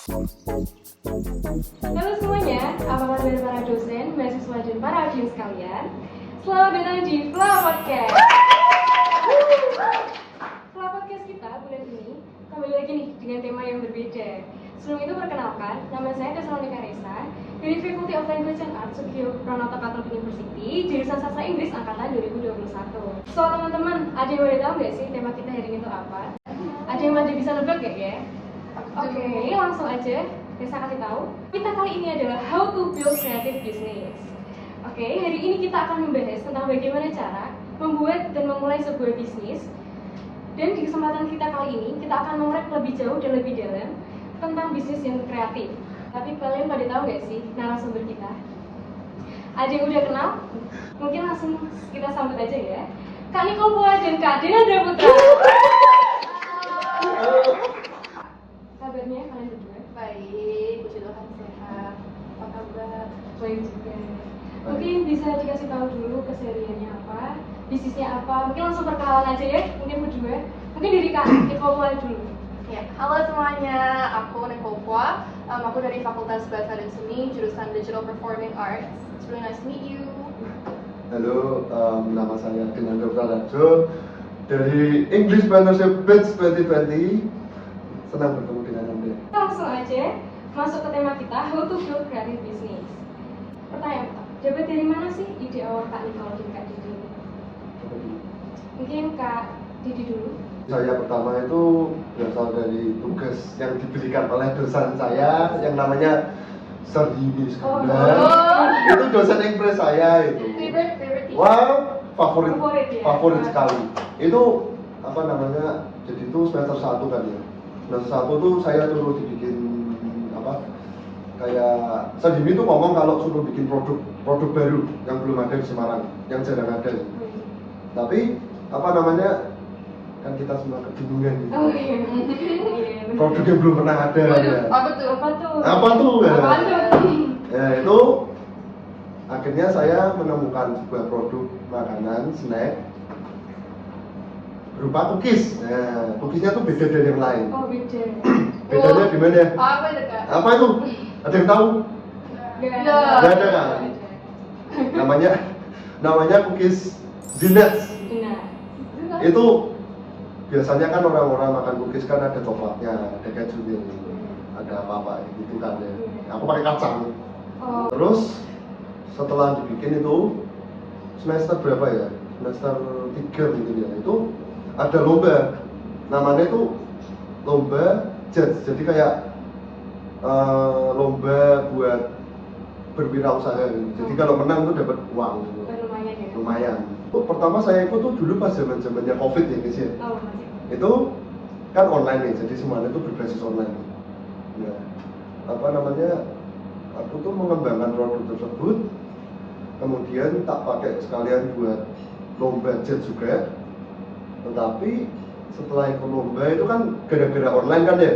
Halo semuanya, apa kabar para dosen, mahasiswa dan para audiens sekalian? Selamat datang di Fla Podcast. Fla Podcast kita bulan ini kembali lagi nih dengan tema yang berbeda. Sebelum itu perkenalkan, nama saya Tesalonika Resa dari Faculty of Language and Arts Sugio Pranoto Catholic University, jurusan Sastra Inggris angkatan 2021. So teman-teman, ada yang boleh tahu nggak sih tema kita hari ini itu apa? Ada yang masih bisa nebak nggak ya? Oke, langsung aja Resa kasih tahu. Kita kali ini adalah How to Build Creative Business. Oke, hari ini kita akan membahas tentang bagaimana cara membuat dan memulai sebuah bisnis. Dan di kesempatan kita kali ini, kita akan mengulik lebih jauh dan lebih dalam tentang bisnis yang kreatif. Tapi kalian pada tahu nggak sih narasumber kita? Ada yang udah kenal? Mungkin langsung kita sambut aja ya. Kak Nicole Poa dan Kak Denandra Putra. Kabarnya kalian berdua? Baik, puji Tuhan sehat. Apa kabar? Baik juga. Mungkin bisa dikasih tahu dulu kesehariannya apa, bisnisnya apa. Mungkin langsung perkenalan aja ya, mungkin berdua. Mungkin dari Kak Nicole Poa dulu. Ya, halo semuanya, aku Nicole Poa. Aku dari Fakultas Bahasa dan Seni, jurusan Digital Performing Arts. It's really nice to meet you. Halo, nama saya Denandra Putra dari English Partnership Batch 2020. Senang bertemu dengan Anda. Langsung aja masuk ke tema kita, How to Build Creative Business. Pertanyaan pertama, dapat dari mana sih ide awal Kak Nicole dan Kak Didi? Mungkin Kak Didi dulu. Saya pertama itu berasal dari tugas yang diberikan oleh dosen saya yang namanya Sir Yimi Skandar. Itu dosen Inggris saya itu. Favorite teacher? Wah, favorit ya? sekali. Itu apa namanya? Jadi itu semester 1 kan ya. Semester 1 tuh saya suruh dibikin apa? Kayak Sir Yimi tuh ngomong kalau suruh bikin produk baru yang belum ada di Semarang, yang jarang ada. Tapi apa namanya? Kan kita semua kebingungan gitu. Oh iya. Produk yang belum pernah ada ya. Apa tuh? Apa tuh? Ya? Apaan tuh? Ya itu akhirnya saya menemukan sebuah produk makanan snack berupa cookies. Nah, cookiesnya tuh beda dari yang lain. Oh beda. Bedanya di mana? Apa itu, Kak? Apa itu? Ada yang tahu? Nggak ada kan? Namanya cookies Donuts. Benar. Itu biasanya kan orang-orang makan cookies kan ada coklatnya, ada kejunya, ada apa-apa gitu kan ya. Aku pakai kacang. Oh. Terus setelah dibikin itu semester berapa ya? Semester 3 mungkin ya. Itu ada lomba. Namanya itu lomba judge. Jadi kayak lomba buat berwirausaha gitu. Jadi kalau menang tuh dapat uang gitu. Lumayan ya. Lumayan. Pertama saya ikut tuh dulu pas zaman-zamannya Covid ya guys ya. Oh masih. Itu kan online nih, jadi semuanya itu berbasis online. Nah, apa namanya? Aku tuh mengembangkan produk tersebut, kemudian tak pakai sekalian buat lomba jet juga. Tetapi setelah ikut lomba itu kan gara-gara online kan ya,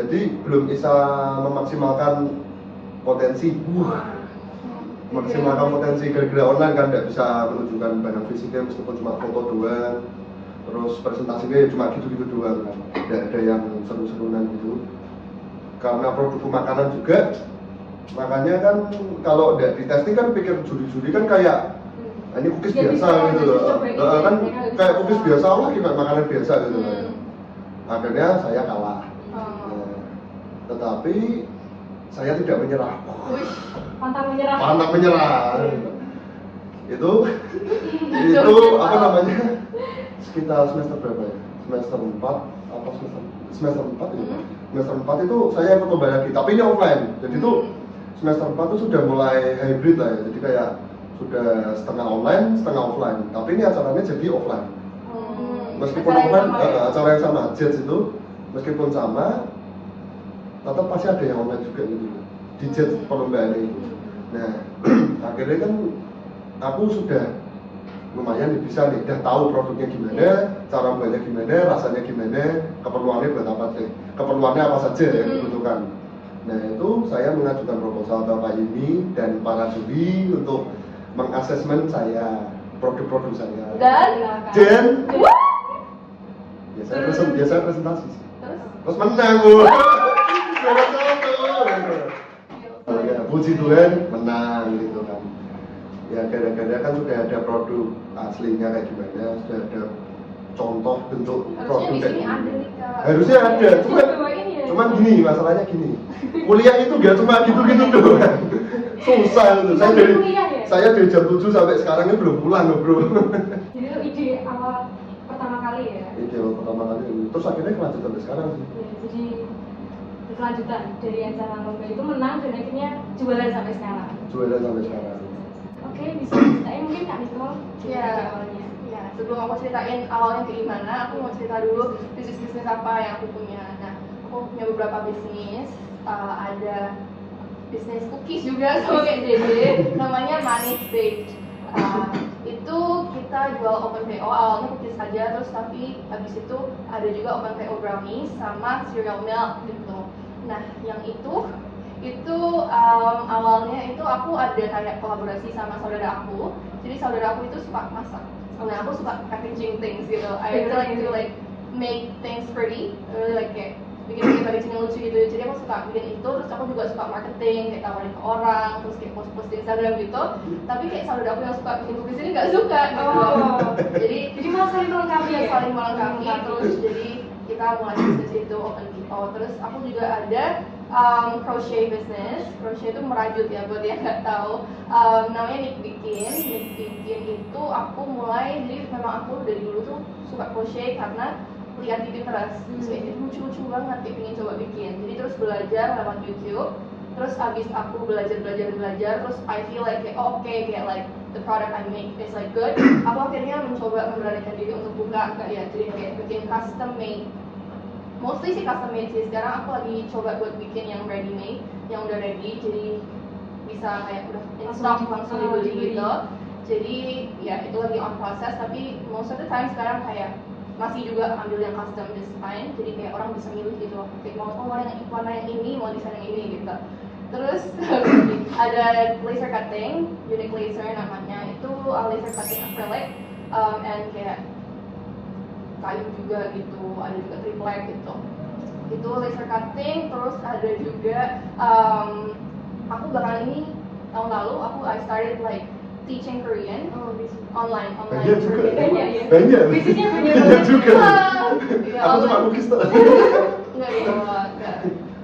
jadi belum bisa memaksimalkan potensi. Maksimalkan potensi gara-gara online kan nggak bisa menunjukkan barang fisiknya meskipun cuma foto doang. Terus presentasinya ya cuma gitu-gitu doang kan, tidak ada yang seru-seruan gitu. Karena produk makanan juga, makanya kan kalau tidak di testing kan pikir juri-juri kan kayak ini cookies Ya, biasa bisa, gitu loh. Kan ya, kayak cookies biasa lah, kayak makanan biasa gitu kan. Akhirnya saya kalah. Nah, tetapi saya tidak menyerah. Pantang menyerah. Pantang menyerah. Itu apa namanya? Sekitar semester berapa ya? Semester 4 atau semester 4 ya? Semester 4 itu saya ikut lomba lagi, tapi ini offline. Jadi itu semester 4 itu sudah mulai hybrid lah ya. Jadi kayak sudah setengah online, setengah offline. Tapi ini acaranya jadi offline. Meskipun offline, acara yang sama, judge itu meskipun sama, tetap pasti ada yang online juga gitu. Di judge perlombaan ini. Nah, akhirnya kan aku sudah lumayan bisa nih, udah tahu produknya gimana, cara membuatnya gimana, rasanya gimana, keperluannya buat apa sih, keperluannya apa saja yang dibutuhkan. Nah itu saya mengajukan proposal ke Pak Yimi dan para juri untuk mengasesmen saya, produk-produk saya. Dan biasanya presentasi sih. Terus menang bu. puji Tuhan menang gitu kan. Ya kadang-kadang kan sudah ada produk aslinya kayak gimana, sudah ada contoh bentuk Harusnya produk di kayak sini gini. ada nih Kak. Harusnya ada, cuman gini masalahnya gini. Kuliah itu gak cuma gitu-gitu doang. Susah itu. Saya dari jam 7 sampai sekarang ini belum pulang loh, Bro. Jadi itu ide awal pertama kali ya. Ide awal pertama kali. Terus akhirnya kelanjut sampai sekarang sih. Ya, jadi berkelanjutan dari acara lomba itu menang dan akhirnya juara sampai sekarang. Juara sampai sekarang. Oke, bisa ceritain mungkin Kak Nicole Iya. awalnya. Ya, sebelum aku ceritain awalnya kayak gimana, aku mau cerita dulu bisnis-bisnis apa yang aku punya. Nah, aku punya beberapa bisnis. Ada bisnis cookies juga sama kayak Dede, namanya Manis Bake. Itu kita jual open PO, awalnya cookies saja, terus tapi habis itu ada juga open PO brownies sama cereal milk gitu. Nah, yang itu awalnya itu aku ada kayak kolaborasi sama saudara aku. Jadi saudara aku itu suka masak. Nah, aku suka packaging things gitu. I really like to make things pretty. I really like kayak bikin packaging yang lucu gitu. Jadi aku suka bikin itu. Terus aku juga suka marketing, kayak tawarin ke orang, terus kayak post-post di Instagram gitu. Tapi kayak saudara aku yang suka bikin cookies ini nggak suka gitu. Oh. Jadi malah saling melengkapi ya. saling melengkapi. Terus jadi kita mulai bisnis itu open PO. Terus aku juga ada crochet business. Crochet itu merajut ya buat yang nggak tahu. Namanya Knit Bikin. Knit Bikin itu aku mulai, jadi memang aku dari dulu tuh suka crochet karena lihat di Pinterest. Terus kayak lucu-lucu banget, kayak pengen coba bikin. Jadi terus belajar lewat YouTube. Terus abis aku belajar, terus I feel like kayak kayak like the product I make is like good. Aku akhirnya mencoba memberanikan diri untuk buka kayak jadi kayak bikin custom made. Mostly sih custom made sih. Sekarang aku lagi coba buat bikin yang ready made, yang udah ready, jadi bisa kayak udah in stock langsung dibeli gitu. Jadi ya itu lagi on process, tapi most of the time sekarang kayak masih juga ambil yang custom design, jadi kayak orang bisa milih gitu loh, kayak mau yang warna yang ini, mau desain yang ini gitu. Terus ada laser cutting, unique laser namanya, itu laser cutting acrylic, and kayak kayu juga gitu, ada juga triplek gitu. Itu laser cutting. Terus ada juga aku belakangan ini tahun lalu I started like teaching Korean online Banyak juga. Korean. Banyak. Bisnisnya banyak Banyak juga. Iya, Aku cuma online. cookies tuh. Enggak.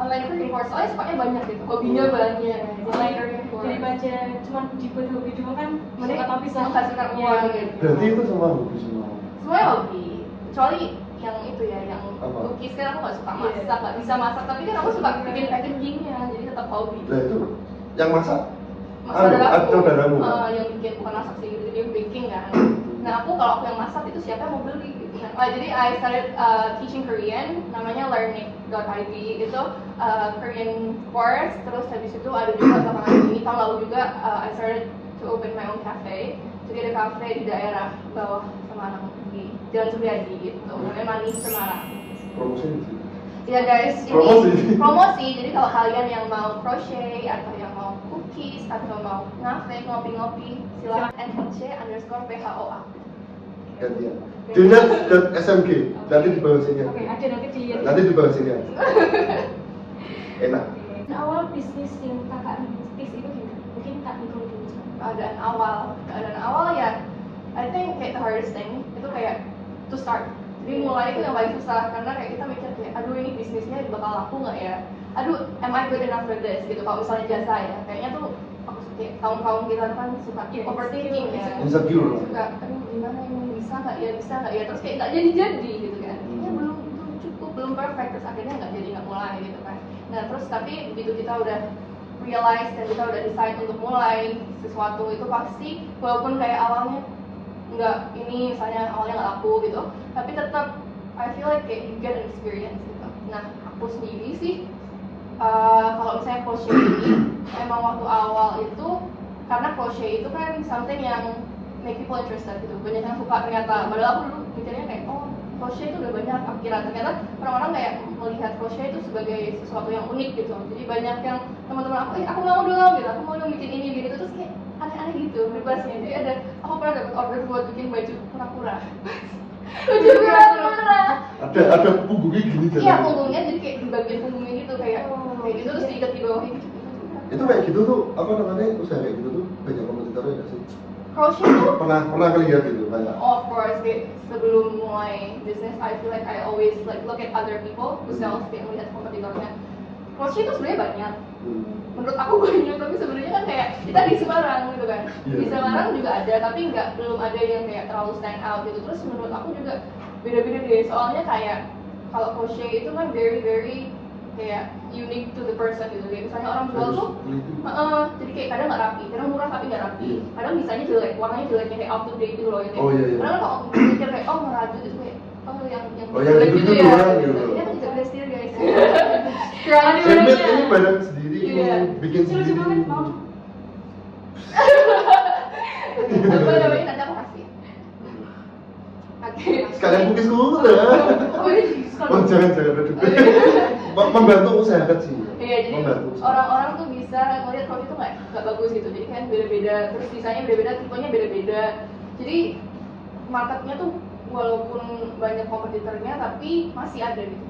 Online Korean course, soalnya sukanya banyak gitu, hobinya banyak. Online Korean course. Jadi baca cuma dibuat hobi doang kan mereka tapi bisa menghasilkan uang gitu. Berarti itu semua hobi semua. Semuanya hobi, kecuali yang itu ya, yang Apa? cookies kan aku nggak suka masak, nggak bisa masak, tapi kan aku suka bikin packagingnya, jadi tetap hobi. Nah itu yang masak. Saudaraku, saudaramu. yang bikin, bukan masak sih, dia baking kan. Nah aku kalau aku yang masak itu siapa yang mau beli gitu. Jadi I started teaching Korean, namanya learning.id, itu Korean course. Terus habis itu ada juga belakangan ini tahun lalu juga I started to open my own cafe. Jadi ada cafe di daerah bawah Semarang di Jalan Supriyadi gitu, namanya Manis Semarang. Promosi di sini. Ya guys, ini promosi. Jadi kalau kalian yang mau crochet atau yang mau cookies atau mau ngafe, ngopi-ngopi, silahkan @nc_PHOA. Gantian. Dinat.smg. Nanti di bawah sini. Oke, ada nanti dilihat. Nanti di bawah sini aja. Enak. Nah, awal bisnis yang kakak rintis itu gimana? Mungkin Kak Nicole dulu. Keadaan awal ya, I think kayak the hardest thing itu kayak to start. Jadi mulai itu yang paling susah, karena kayak kita mikir kayak aduh ini bisnisnya bakal laku nggak ya, aduh am I good enough for this gitu. Kalau misalnya jasa ya, kayaknya tuh aku kayak kaum kita kan suka overthinking ya, Insecure. suka aduh gimana ini, bisa nggak ya, terus kayak nggak jadi gitu kan, kayaknya belum cukup, belum perfect, terus akhirnya nggak mulai gitu kan. Nah terus tapi begitu kita udah realize dan kita udah decide untuk mulai sesuatu, itu pasti walaupun kayak awalnya nggak, ini misalnya awalnya nggak laku gitu, tapi tetap I feel like kayak you get an experience gitu. Nah aku sendiri sih kalau misalnya crochet ini emang waktu awal itu, karena crochet itu kan something yang make people interested gitu, banyak yang suka ternyata. Padahal aku dulu mikirnya kayak crochet itu udah banyak, ternyata orang-orang kayak melihat crochet itu sebagai sesuatu yang unik gitu. Jadi banyak yang teman-teman aku mau dong gitu, aku mau dong bikin ini gitu, terus kayak aneh-aneh gitu bebasnya. Jadi aku pernah dapat order buat bikin baju kura-kura. Baju kura-kura. Ada punggungnya gini jadi. Iya, punggungnya jadi kayak di bagian punggungnya gitu, kayak gitu, terus diikat di bawah gitu. Itu kayak gitu tuh, apa namanya, usaha kayak gitu tuh banyak kompetitornya nggak sih? Crochet tuh Pernah kelihat gitu kayak of course, kayak sebelum mulai bisnis, I feel like I always like look at other people who sells, kayak melihat kompetitornya. Crochet itu sebenarnya banyak. Menurut aku banyak, tapi sebenarnya kan kayak kita di Semarang gitu kan. Iya. Di Semarang juga ada, tapi belum ada yang kayak terlalu stand out gitu. Terus menurut aku juga beda-beda deh. Soalnya kayak kalau crochet itu kan very kayak unique to the person gitu. Kayak misalnya orang jual harus tuh teliti. jadi kayak kadang nggak rapi, kadang murah tapi nggak rapi, kadang desainnya jelek, warnanya jeleknya kayak out of date gitu loh. Yang kayak, Oh, iya. kadang kalau mikir kayak merajut itu kayak yang Oh, yang jelek gitu gitu tuh ya. orang gitu. Ini kan juga udah steal guys. Ada Handmade barangnya. ini barang sendiri, Iya. bikin Lucu sendiri. banget, mau. Apa namanya nanti aku kasih. Oke. Sekalian cookies dulu ya. Oh, ini Oh jangan aduh. Membantu usaha kecil. Iya, jadi Membantu usaha. orang-orang tuh bisa ngeliat crochet itu nggak bagus gitu. Jadi kan beda-beda, terus desainnya beda-beda, tipenya beda-beda. Jadi marketnya tuh walaupun banyak kompetitornya, tapi masih ada gitu.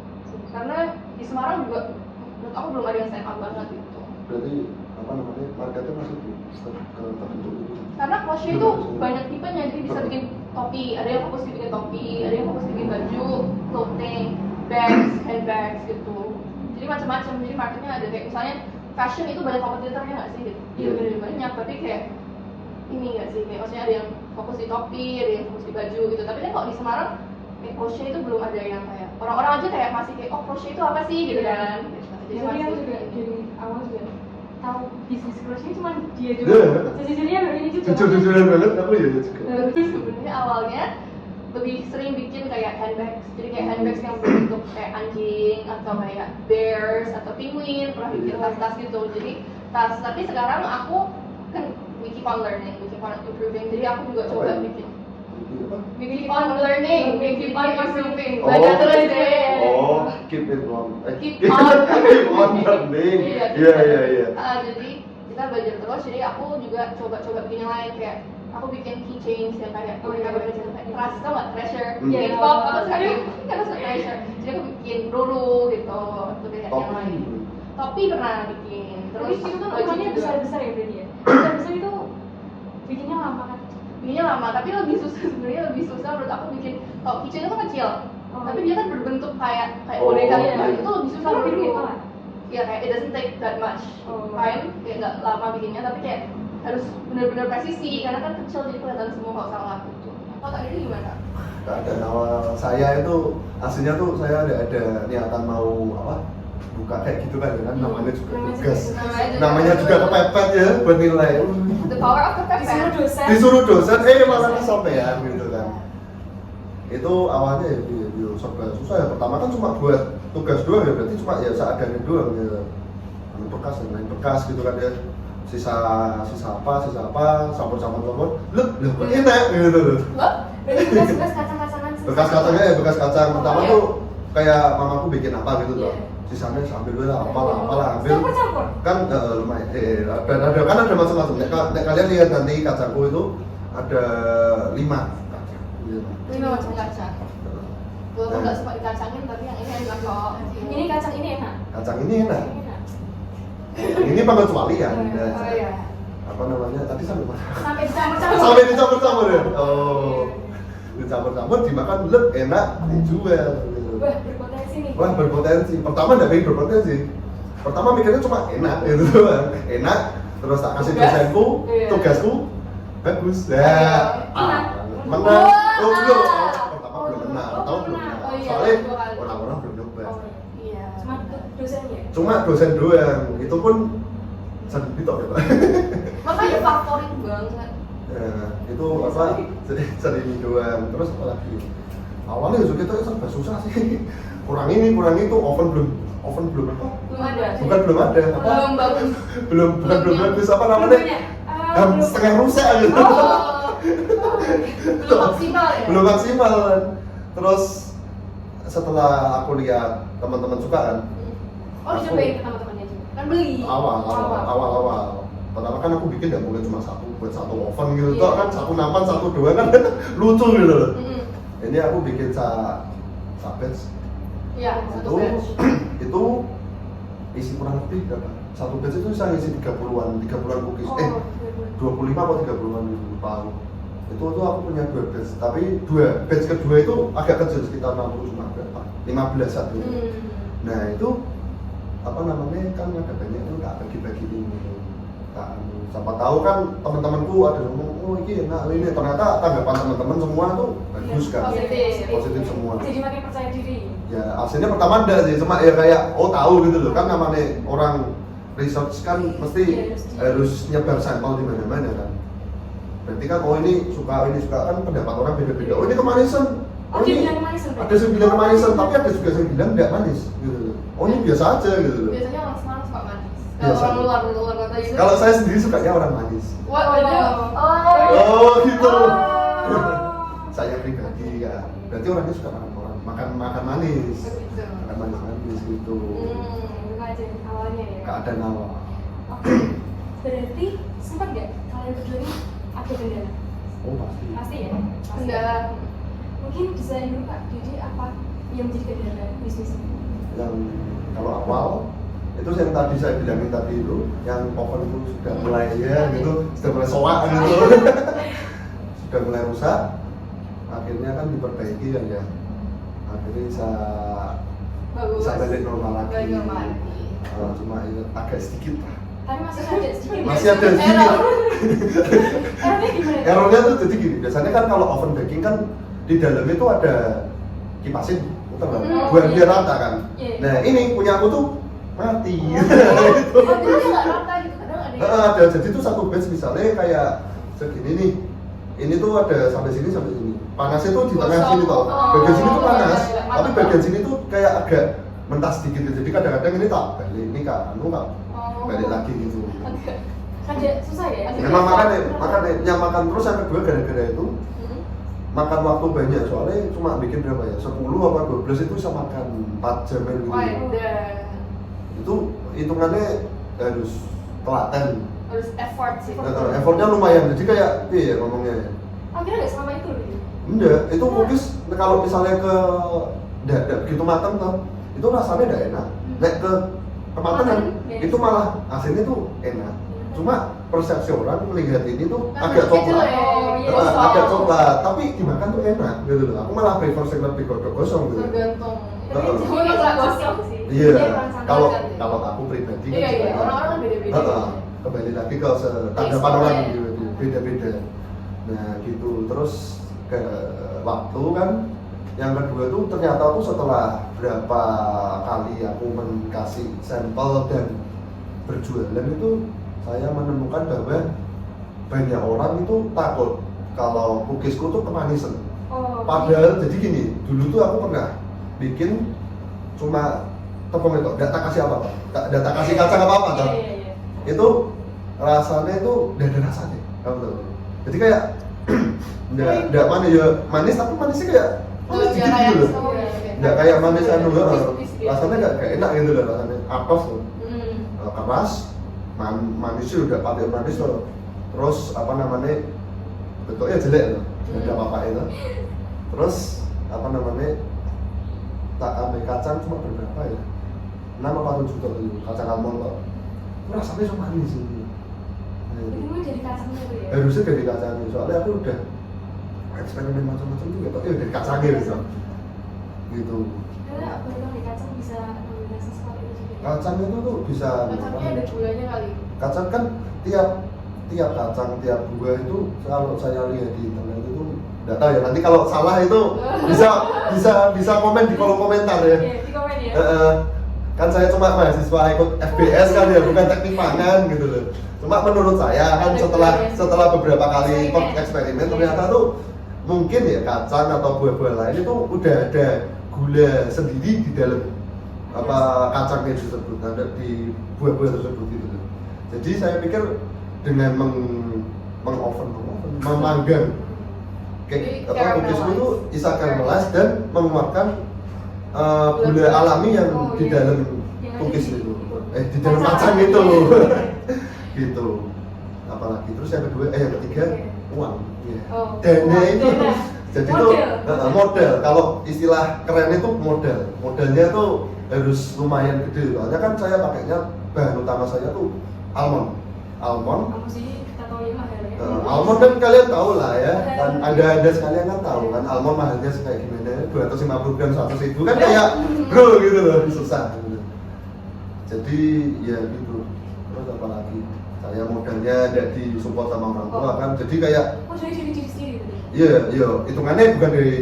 Karena di Semarang juga menurut aku belum ada yang stand out banget gitu. Berarti apa namanya, marketnya masih di terbentuk itu. Karena crochet itu banyak tipenya, jadi bisa bikin topi, ada yang fokus bikin topi, ada yang fokus bikin baju, clothing, bags, handbags gitu. Jadi macam-macam, jadi marketnya ada kayak misalnya fashion itu banyak kompetitornya nggak sih? Gitu. Iya benar banyak, tapi kayak ini nggak sih, kayak maksudnya ada yang fokus di topi, ada yang fokus di baju gitu. Tapi kan kalau di Semarang, kayak crochet itu belum ada yang kayak orang-orang aja kayak masih kayak crochet itu apa sih gitu kan? Jadi Jadi masih aku juga dari awal juga tahu bisnis crochet cuma dia juga. Iya. Sejujurnya baru ini juga. Jujur-jujuran banget aku ya juga. Terus sebenarnya awalnya lebih sering bikin kayak handbags, jadi kayak handbags yang berbentuk kayak anjing atau kayak bears atau penguin, pernah bikin tas-tas gitu. Jadi tas, tapi sekarang aku kan we keep on learning, we keep on improving. Jadi aku juga Apa coba ya? bikin Ini apa? we keep on learning, we keep on improving. Oh. Baca terus deh. Oh, keep it on. Keep on. Keep on learning. Iya. Jadi kita belajar terus. Jadi aku juga coba bikin yang lain, kayak aku bikin keychains yang kayak mereka belajar kayak trust, tau nggak, treasure, Iya. kayak pop apa sekali kan suka treasure. Jadi aku bikin dulu gitu, itu kayak yang Topi. lain. Topi pernah bikin. Tapi itu kan baju ukurannya juga. besar-besar ya berarti ya. Besar-besar itu bikinnya lama kan. Bikinnya lama, tapi lebih susah sebenarnya, lebih susah menurut aku bikin. Kalau keychain itu kan kecil, Oh. tapi dia kan berbentuk kayak Oh, boneka gitu. iya. Itu lebih susah Kalau menurut biru ya aku. malah. Ya kayak it doesn't take that much Oh. time, kayak nggak lama bikinnya, tapi kayak harus benar-benar presisi karena kan kecil jadi kelihatan semua kalau salah gitu. Kalau tadi gimana? Keadaan awal saya itu aslinya tuh saya ada niatan mau apa, buka kayak gitu kan, namanya juga tugas, namanya juga kepepet ya buat nilai. The power of the Disuruh pepper. dosen. Disuruh dosen, malah kesampean gitu kan. Itu awalnya ya serba susah ya. Pertama kan cuma buat tugas doang ya, berarti cuma ya seadanya doang ya. Bekas dan lain bekas gitu kan ya. Sisa apa, campur. Loh, kok enak gitu loh. Loh? Berarti bekas kacang-kacangan. Bekas kacangnya ya bekas kacang. Pertama tuh kayak mamaku bikin apa gitu loh. Iya. Sisanya sambil lah, apalah ambil. Campur-campur. Kan lumayan. Dan ada macam-macam. Nek kalian lihat nanti kacangku itu ada 5 kacang. Iya. 5 macam kacang. Walaupun nggak suka dikacangin, tapi yang ini enak kok. Ini kacang ini enak. Kacang ini enak. Ini enak. Ini pengecualian. Oh iya. Apa namanya? Tadi sampai mana? Sampai dicampur-campur. Sampai dicampur-campur ya. Oh. Dicampur-campur dimakan lep enak dijual gitu. Wah, berpotensi nih. Wah, berpotensi. Pertama enggak pengen berpotensi. Pertama mikirnya cuma enak gitu doang. Enak, terus tak kasih Tugas. dosenku, Iya. tugasku bagus. Iya. Menang. Menang. Wah. Oh, belum. Pertama belum menang, Oh, tahu belum menang. menang. Oh, iya, Soalnya dua kali. orang-orang belum nyoba. Oh, Iya. cuma dosennya. Cuma dosen doang, itu pun sendiri tok ya, Pak. Makanya favorit banget. Ya, itu apa? Sendiri doang. Terus apa lagi? Awalnya juga kita serba susah sih. Kurang ini, kurang itu, oven belum apa? Belum ada. Bukan belum ada, apa? Belum bagus. Bukan belum bagus apa namanya? Setengah rusak gitu. Oh. Belum maksimal ya. Belum maksimal. Terus setelah aku lihat teman-teman suka kan, Oh, dicobain ke teman-temannya juga. Kan beli. awal. Pertama kan aku bikin nggak boleh cuma buat satu oven gitu, Iya. toh kan satu nampan satu doang kan lucu gitu loh. Mm-mm. Ini aku bikin batch Iya, satu itu batch. itu isi kurang lebih berapa? Satu batch itu saya ngisi 30-an cookies. Oh, 25 atau 30-an lupa aku. Itu aku punya 2 batch, tapi batch kedua itu agak kecil sekitar 60 cuma berapa? 15 satu. Nah itu apa namanya kan ada banyak tuh tak bagi-bagi ini. Tak, siapa tahu kan teman-temanku ada yang ngomong oh ini ternyata tanggapan teman-teman semua tuh bagus kan, positif semua. Jadi makin percaya diri. Ya hasilnya pertama enggak sih, cuma ya kayak oh tahu gitu loh kan namanya orang research kan mesti harus nyebar sampel di mana-mana kan. Berarti kan oh ini suka kan pendapat orang beda-beda. Oh ini kemanisan. Oh dia bilang kemanisan. Ada yang bilang kemanisan tapi ada juga yang bilang enggak manis gitu loh. Oh ini biasa aja gitu loh. Biasanya orang Semarang suka manis. Biasa. Kalau orang luar kota gitu. Kalau saya sendiri sukanya orang manis. Oh Gitu. Saya pribadi ya. Berarti orangnya suka makan manis. Begitu. Makan manis gitu. Itu aja awalnya ya. Keadaan awal. Oke. Berarti sempat nggak kalian berdua ini ada kendala? Oh pasti. Pasti ya. Pasti. Kendala. Mungkin bisa dulu Kak Didi apa yang menjadi kendala bisnis? Yang kalau awal itu yang tadi saya bilangin tadi itu yang oven itu sudah mulai ya gitu sudah mulai soak gitu sudah mulai rusak akhirnya kan diperbaiki kan ya akhirnya bisa balik normal lagi. Cuma itu agak sedikit lah Tapi masih ada sedikit. masih ada sedikit Errornya gimana? errornya tuh jadi gini biasanya kan kalau oven baking kan di dalamnya itu ada kipasin buat biar rata kan. Nah ini punya aku tuh mati. Dia nggak rata gitu kadang ada. Ada jadi tuh satu batch misalnya kayak segini nih. Ini tuh ada sampai sini. Panasnya tuh di tengah sini toh. Bagian sini tuh panas, tapi bagian sini tuh kayak agak mentah sedikit. Jadi kadang-kadang ini tak balik, ini kak balik lagi gitu. Agak susah ya? Memang makan terus yang kedua gara-gara itu makan waktu banyak soalnya cuma bikin berapa ya 10 apa 12 itu bisa makan 4 jam gitu. Itu hitungannya harus telaten. Harus effort sih. Effortnya lumayan jadi kayak ya ngomongnya ya. Akhirnya nggak selama itu loh. Enggak, itu cookies kalau misalnya ke dadak begitu matang tuh itu rasanya enggak enak. Nek ke kematangan itu malah hasilnya tuh enak. Cuma persepsi orang melihat ini tuh agak coklat. Agak coklat, tapi dimakan tuh enak gitu loh. Aku malah prefer yang lebih godok gosong gitu. Tergantung. Iya, kalau aku pribadi Iya, orang-orang beda-beda. Kembali lagi ke tanggapan orang gitu, beda-beda. Nah gitu, terus ke waktu kan yang kedua tuh ternyata tuh setelah berapa kali aku kasih sampel dan berjualan itu saya menemukan bahwa banyak orang itu takut kalau cookiesku tuh kemanisan. Padahal jadi gini, dulu tuh aku pernah bikin cuma tepung itu, enggak tak kasih apa-apa, enggak tak kasih kacang apa-apa kan. Itu rasanya itu udah ada rasanya, kamu tahu. Jadi kayak enggak manis ya, manis tapi manisnya kayak manis dikit gitu loh. Enggak kayak manis rasanya enggak enak gitu loh rasanya. Apes loh. Keras, manisnya udah pakai manis loh. Terus apa namanya? Bentuknya jelek loh. Enggak ada apa-apa itu. Terus apa namanya? Tak ambil kacang cuma berapa ya? 6 apa 7 tuh kacang almond loh. Rasanya cuma manis ini. Itu jadi kacangnya tuh ya? Harusnya dari kacangnya, soalnya aku udah eksperimen macam-macam juga, tapi dari kacangnya gitu. Karena baru di kacang bisa menggunakan sesuatu itu juga. Kacang itu tuh bisa. Kacangnya ada gulanya kali. Kacang kan tiap kacang, tiap buah itu kalau saya lihat di internet itu nggak tahu ya. Nanti kalau salah itu bisa komen di kolom komentar ya. Iya, di komen ya. Kan saya cuma mahasiswa ikut FBS kan ya, bukan teknik pangan gitu loh. Cuma menurut saya kan setelah beberapa kali eksperimen ternyata tuh mungkin ya kacang atau buah-buah lain itu udah ada gula sendiri di dalam apa kacangnya tersebut, ada di buah-buah tersebut gitu loh. Jadi saya pikir dengan memanggang cookies itu bisa caramelize dan mengeluarkan gula alami yang di dalam cookies itu, di dalam kacang itu, gitu. Apalagi terus yang kedua, yang ketiga uang. Dana itu Jadi Model. tuh model. Kalau istilah keren itu model. Modelnya tuh harus lumayan gede. Soalnya kan saya pakainya bahan utama saya tuh almond. Almond. Apa sih kita tahu ya mahal ya? Almond kan kalian tahu lah ya. Kan ada sekalian kan tahu kan almond mahalnya kayak gimana? 250 gram 100.000 kan kayak bro gitu loh, susah. Gitu. Jadi ya gitu. Terus apa lagi? Saya modalnya tidak disupport sama orang tua kan. Jadi kayak Oh, jadi diri sendiri tadi? iya, hitungannya bukan dari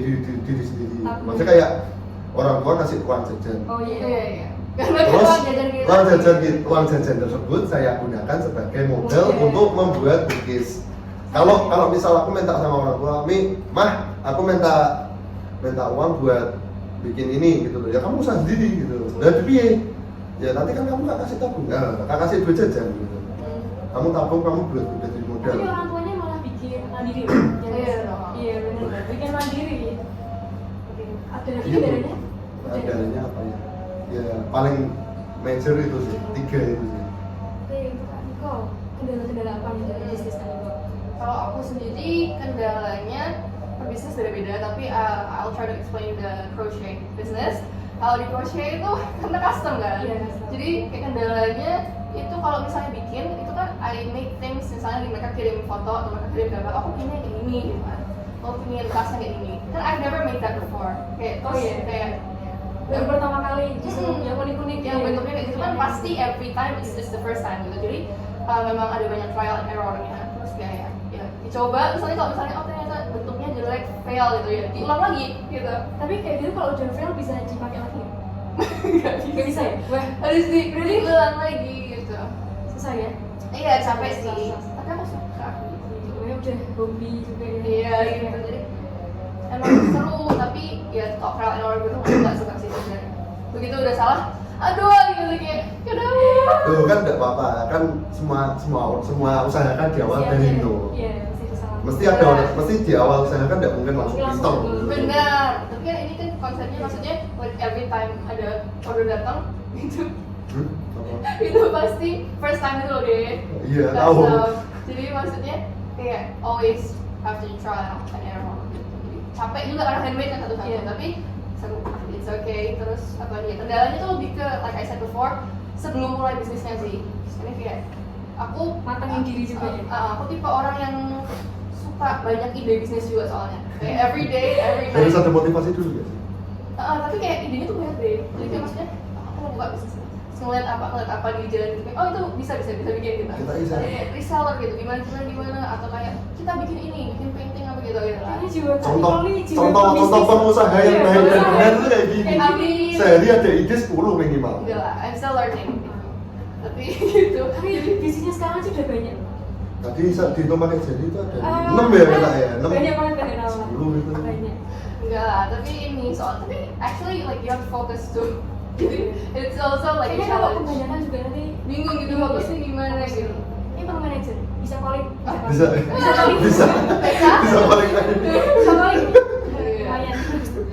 diri sendiri. Maksudnya kayak orang tua kasih uang jajan. Oh Iya iya. iya. Karena Terus uang jajan kita. uang jajan tersebut saya gunakan sebagai modal untuk membuat cookies. Kalau misal aku minta sama orang tua, mah, aku minta uang buat bikin ini gitu loh. Ya kamu usaha sendiri gitu. Dan piye? Ya nanti kan kamu gak kasih tabung, gak kasih duit jajan gitu. Kamu tabung, kamu buat jadi modal. Tapi orang tuanya malah bikin mandiri. Iya, Iya benar. Bikin mandiri. Oke. Ada lagi Iya, kendalanya? Kendalanya apa ya? Ya paling major itu sih, 3 itu sih. Oke, untuk Kak Niko, kendala-kendala apa nih dari bisnis Kak Niko? Kalau aku sendiri kendalanya per bisnis beda-beda, tapi I'll try to explain the crochet business. Kalau di crochet itu karena custom kan, Iya, custom. jadi kayak kendalanya itu kalau misalnya bikin itu kan I make things, misalnya mereka kirim foto atau mereka kirim gambar, aku pinginnya kayak gini gitu kan, aku pingin tasnya kayak gini, kan I've never made that before, kayak terus iya. kayak Yang pertama kali justru yang unik-unik yang bentuknya kayak gitu kan pasti every time is just the first time gitu, jadi memang ada banyak trial and errornya, terus kayak ya dicoba, misalnya kalau misalnya oh ternyata bentuknya jelek, fail gitu ya, diulang lagi gitu. Tapi kayak gitu kalau udah fail bisa dipakai lagi? Nggak Nggak bisa ya? Wah, harus diulang lagi gitu. susah ya? Iya capek sih, Susah. tapi aku suka gitu. Ini udah hobi juga ya? Iya gitu, jadi emang seru, tapi ya kalau trial and error gitu aku nggak suka sih sebenarnya. Begitu udah salah, aduh gitu kayak kenapa? Tuh kan enggak apa-apa, kan semua usaha kan di awal dari nol. Iya, masih kesalahan. Mesti di awal usaha kan enggak mungkin langsung Langsung. pistol. Benar, tapi kan ini kan konsepnya maksudnya like every time ada order datang gitu, Apa? itu pasti first time itu loh deh. Iya, Custom. tahu. Jadi maksudnya kayak always have to try and error gitu. Jadi capek juga karena handmade kan satu-satu, Iya. tapi seru, it's okay. Terus apa lagi? Kendalanya tuh lebih ke like I said before, sebelum mulai bisnisnya sih. Ini kayak aku Matangin diri juga ya? Aku tipe orang yang suka banyak ide bisnis juga soalnya. Kayak every day, every Harus night. ada motivasi dulu ya sih. Tapi kayak idenya tuh banyak deh. Jadi kayak maksudnya aku mau buka bisnis. Terus ngeliat apa di jalan gitu. Kayak, oh itu bisa bikin kita. Kita bisa. Kayak reseller gitu. Gimana atau kayak kita bikin ini, bikin painting apa gitu lah. Ini jiwa Kak Contoh Niko nih, jiwa contoh pebisnis. pengusaha yang Iya, baik dan pengusaha. benar itu kayak gini. Kayak Amin. Sehari ada ide 10 minimal. Enggak lah, I'm still learning. Tapi gitu. Tapi bisnisnya sekarang sih udah banyak. Tadi dihitung pakai jari itu ada Ah, 6 ya kata ya, 6. Banyak banget kan ya, 10 gitu. Banyak. Enggak lah, tapi ini tapi actually like you have to focus too. Jadi it's also like a Kayaknya kalau challenge. kebanyakan juga nanti Bingung gitu fokusnya gimana gitu. Ini Bang Manager, bisa calling? Bisa. calling? Bisa. Bisa? Bisa paling lagi. Bisa calling? Iya. Lumayan.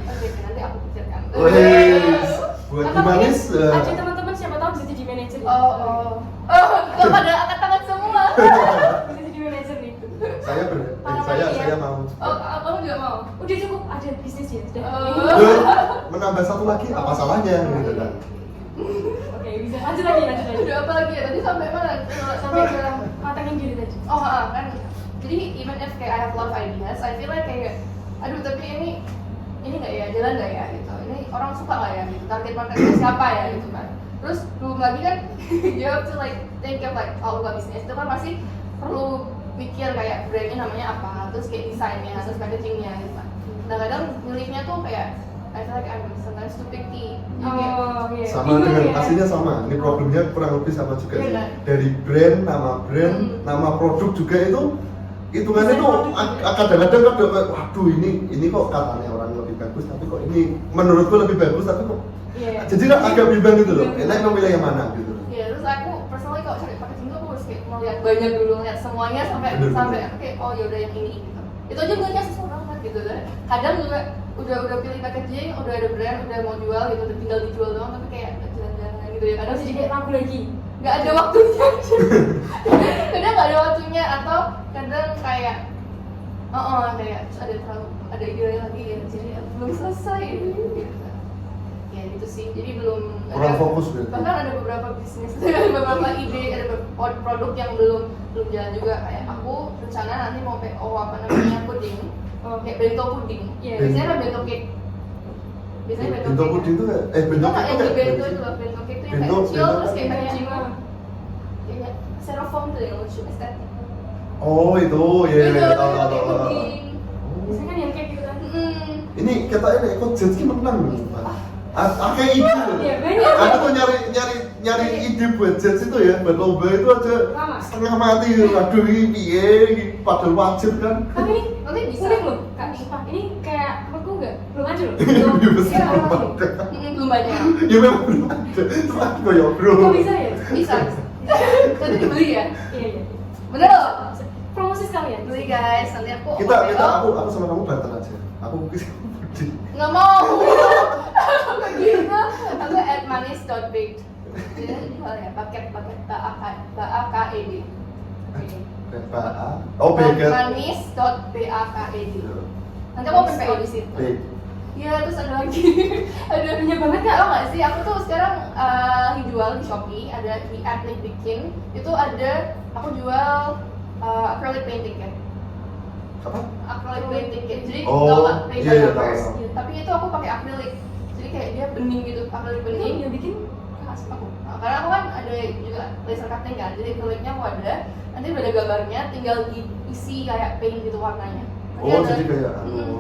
Oke, nanti aku pikirkan. Wes, buat Atau Gimanis mungkin ada teman-teman siapa tahu bisa jadi manajer. Oh, kok pada angkat tangan semua. Bisa jadi manajer nih. saya mau. Kamu juga mau? Udah cukup ada bisnis ya, sudah. Oh. Loh, menambah satu lagi apa salahnya gitu kan. Oke, bisa. Lanjut lagi. Udah apa lagi ya? Tadi sampai mana? Sampai ke matangin diri tadi. Oh, kan. Jadi even if kayak I have a lot of ideas, I feel like kayak aduh tapi ini nggak ya, jalan nggak ya gitu. Ini orang suka nggak ya gitu. Target marketnya siapa ya gitu kan. Terus belum lagi kan you have to like think of like kalau buka bisnis itu kan masih perlu mikir kayak brandnya namanya apa, terus kayak desainnya, terus packagingnya gitu kan. Nah kadang milihnya tuh kayak I feel like I'm sometimes too picky. Jadi kayak, Oh, iya. Sama Bingung dengan ya? pastinya sama. Ini problemnya kurang lebih sama juga sih. Iya. Dari brand, nama produk juga itu hitungannya tuh kadang-kadang kan kayak waduh ini kok katanya orang lebih bagus tapi kok ini menurutku lebih bagus tapi kok Iya. jadi agak bimbang gitu loh. Enak memilih yang mana gitu. ya terus aku personally kalau cari packaging tuh aku harus kayak melihat banyak dulu, ngeliat semuanya sampai Bener. aku kayak oh yaudah yang ini gitu. Itu aja gue kayak sesuatu banget gitu kan. Kadang juga udah pilih packaging, udah ada brand, udah mau jual gitu, udah tinggal dijual doang tapi kayak jalan-jalan gitu ya. Kadang Harus jadi kayak ragu lagi. nggak ada waktunya kadang nggak ada waktunya atau kadang kayak Kayak ada ide lagi ya, jadi belum selesai gitu. Ya gitu sih, jadi belum Kurang fokus berarti. bahkan ada beberapa bisnis, ada beberapa ide, ada beberapa produk yang belum jalan juga. Kayak aku rencana nanti mau PO apa namanya puding, kayak bento puding. Iya. Biasanya ada bento cake. Biasanya bento Bento cake. puding itu kayak bento Itu cake yang itu di kayak bento itu loh, bento cake itu yang kayak Bento- kecil bento terus kan kayak packaging. kayak styrofoam tuh yang lucu, estetik. Oh itu ya Itu tahu kayak tahu. puding. Biasanya kan yang kayak gitu kan. Ini kata ini kok Jetski menang loh. Kayak ide loh. Iya, banyak. Aku tuh nyari ide buat Jets itu ya, buat lomba itu aja Lama. setengah mati. Aduh ini piye, padahal wajib kan. Tapi ini Nanti bisa. unik loh, Kak Ispa. Ini kayak menurutku nggak belum aja loh. Lebih besar Iya, belum belum. ada. Belum banyak. Ya memang belum ada. Tapi kok ya bro. Kok bisa ya? Bisa. Tadi dibeli ya? Iya iya. Bener loh. Promosi sekalian. Beli guys, nanti aku Kita mau aku sama kamu barter aja. Aku cookies kamu puding. nggak mau. Gitu. Aku at manis.baked. Jadi jual ya paket BAKED. Oh baker. Manis.baked. Nanti aku mau PO di situ. Bake. Iya, terus ada lagi. Ada banyak banget Kak, tau gak sih? Aku tuh sekarang jual di Shopee, ada di Ethnic Bikin. Itu ada, aku jual acrylic painting kan. Apa? Acrylic painting kan. Jadi Oh, tau gak? Paint iya, by iya, numbers. tahu. Tapi itu aku pakai acrylic. Jadi kayak dia bening gitu, acrylic bening. Yang bikin Khas aku. Nah, karena aku kan ada juga laser cutting kan. Jadi acrylicnya aku ada. Nanti udah ada gambarnya, tinggal diisi kayak paint gitu warnanya. Nanti Oh, ada- jadi kayak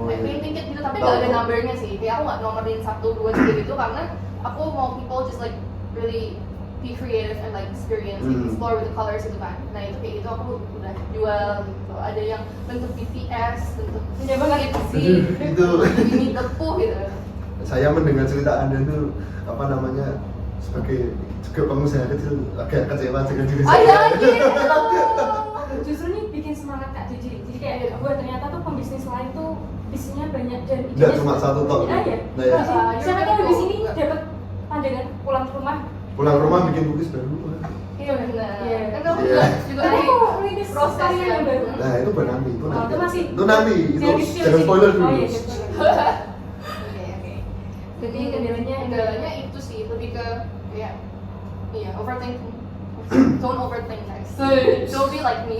kayak painting kit gitu, tapi Tahu, nggak ada tahu. numbernya sih. Kayak aku nggak nomorin 1, 2, 3 gitu karena aku mau people just like really be creative and like experience, like, explore with the colors gitu kan. Nah itu kayak gitu aku udah jual gitu. Ada yang bentuk BTS, bentuk Iya banget. sih, Itu. ini tepung gitu. Saya mendengar cerita Anda itu apa namanya sebagai juga pengusaha kecil agak kecewa dengan diri Oh saya. iya gitu. justru nih bikin semangat Kak Cici. Jadi kayak gue ternyata tuh pembisnis lain tuh bisnisnya banyak dan Nggak cuma satu tok. Iya ya. Nah, ya. Siapa tahu di sini dapat pandangan pulang ke rumah. Pulang rumah bikin cookies baru. Iya benar. Iya. Kan kamu Iya. juga Tapi nih kok merintis proses karya yang kan. baru. Nah itu nanti, itu Oh, nanti. itu masih Itu nanti, itu jangan di-spill jangan sih. spoiler dulu. Oh iya, jangan spoiler. Oke. Jadi kendalanya itu sih lebih ke kayak iya overthinking. Don't overthink guys. Don't be like me.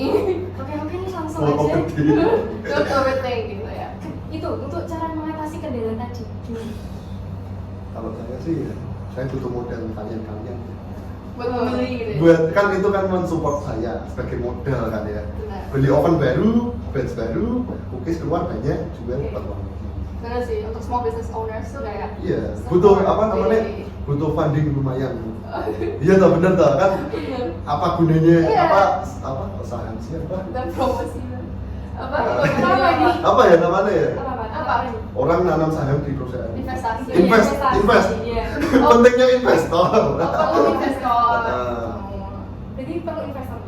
Oke ini langsung Oh, aja. oke. Don't overthink gitu ya. Itu untuk cara mengatasi kendala tadi. Gimana? Kalau saya sih, ya, saya butuh modal kalian. Buat membeli gitu. Ya. Buat kan itu kan mensupport saya sebagai modal kan ya. Benar. Beli oven baru, batch baru, cookies keluar banyak, jual Oke. dapat uang. Benar sih untuk small business owners tuh kayak Iya, butuh apa namanya? Iya. Butuh funding lumayan. Iya toh bener toh kan? Apa gunanya? Iya. Apa saham sih apa? dan promosi apa Apa ini? Apa ya namanya ya? Apa? Orang nanam saham di perusahaan. Investasi. Invest. Iya. Pentingnya investor. Perlu investor. Ah. Jadi perlu investor.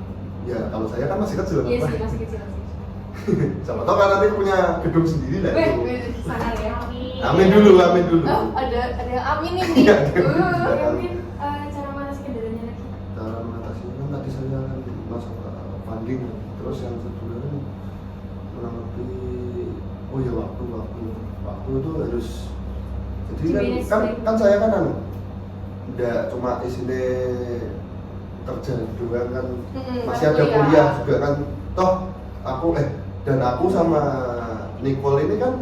Ya kalau saya kan masih kecil. Iya Pak. sih, masih kecil sih. Siapa tahu kan nanti punya gedung sendiri lah Weh, itu. sana ya. Amin dulu. Ada yang amin ini. Iya. Oke, mungkin cara mengatasi kendalanya lagi. Cara mengatasinya kan tadi saya masalah funding, terus yang kedua kan kurang lebih oh ya waktu itu harus jadi kan saya kan nggak cuma isinya kerja doang kan masih ada kuliah juga kan toh dan aku sama Nicole ini kan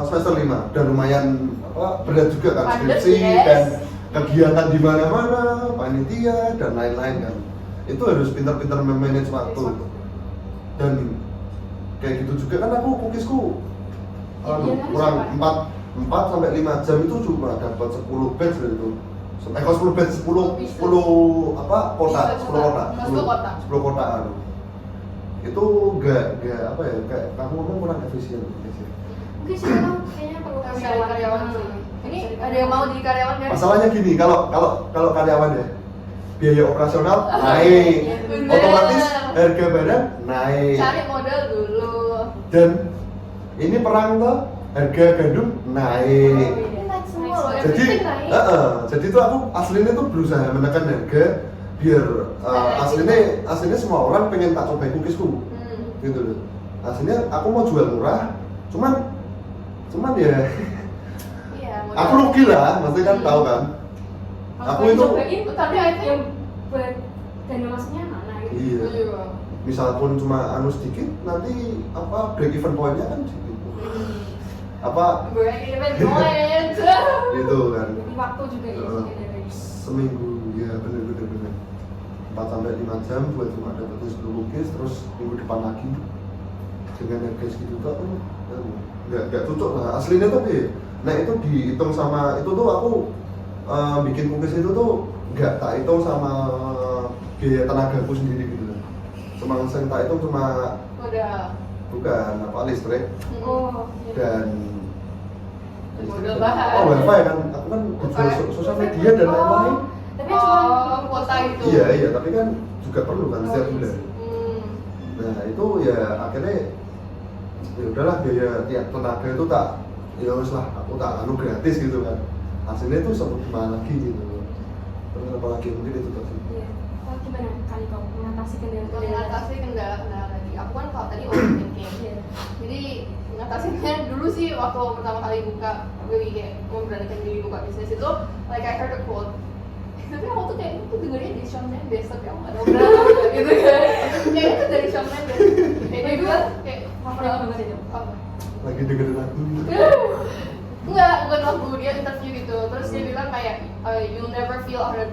semester 5 dan lumayan berat juga kan Padat, skripsi yes. dan kegiatan di mana-mana panitia dan lain-lain kan itu harus pintar-pintar memanage waktu dan kayak gitu juga kan aku cookiesku Iya, kurang harus 4 sampai 5 jam itu cuma dapat 10 batch dari itu. Kalau 10 batch 10 apa kota, 10 kota. 10 kota. Itu enggak apa ya, kayak kamu ngomong kurang efisien. Mungkin siapa tahu kayaknya perlu karyawan sih. Ini ada yang mau jadi karyawan kan? Masalahnya gini, kalau karyawan ya biaya operasional naik, Bener. otomatis harga barang naik. Cari modal dulu. Dan ini perang tuh harga gandum naik. Ini naik semua loh. Jadi, Everything naik. jadi tuh aku aslinya tuh berusaha menekan harga biar aslinya semua orang pengen tak cobain cookiesku, gitu loh. Hasilnya aku mau jual murah, cuman ya Iya, aku rugi lah, maksudnya kan tahu kan. Aku itu cobain, tapi I think yang buat dana masuknya mana gitu. iya. Misalpun cuma anu sedikit, nanti apa break even point-nya kan sedikit. Apa break even point. gitu kan. Jadi waktu juga ya Heeh. sih dari Seminggu ya bener 4 sampai 5 jam buat cuma dapetin 10 lukis, terus minggu depan lagi dengan harga segitu tuh aku nggak cocok lah aslinya tuh ya. Nah itu dihitung sama itu tuh aku bikin lukis itu tuh nggak tak hitung sama biaya tenagaku sendiri gitu loh. Cuma yang tak hitung cuma Udah. bukan apa listrik oh iya. dan Modal bahan. oh wifi kan aku kan jual sosial media dan lain-lain. Tapi cuma kuota gitu. Iya tapi kan juga perlu kan setiap Oh, iya bulan. sih. Nah itu ya akhirnya ya udahlah biaya tiap tenaga itu tak ya wes lah aku tak anu gratis gitu kan. Hasilnya itu sama gimana lagi gitu. Terus apa lagi mungkin itu tadi. iya. Oh, gimana kali kau mengatasi kendala-kendala? Mengatasi kendala-kendala tadi. Aku kan kalau tadi overthinking. Iya. Jadi mengatasinya dulu sih waktu pertama kali buka, really kayak memberanikan diri buka bisnis itu, like I heard a quote. Tapi aku tuh kayak itu dengernya dari Shawn Mendes, tapi aku nggak tahu berapa gitu kan. Kayak itu dari Shawn Mendes. Kayak dia bilang kayak Favorit banget itu. apa? Lagi dengerin lagu gitu. Enggak, bukan lagu, dia interview gitu. Terus dia bilang kayak you'll never feel 100%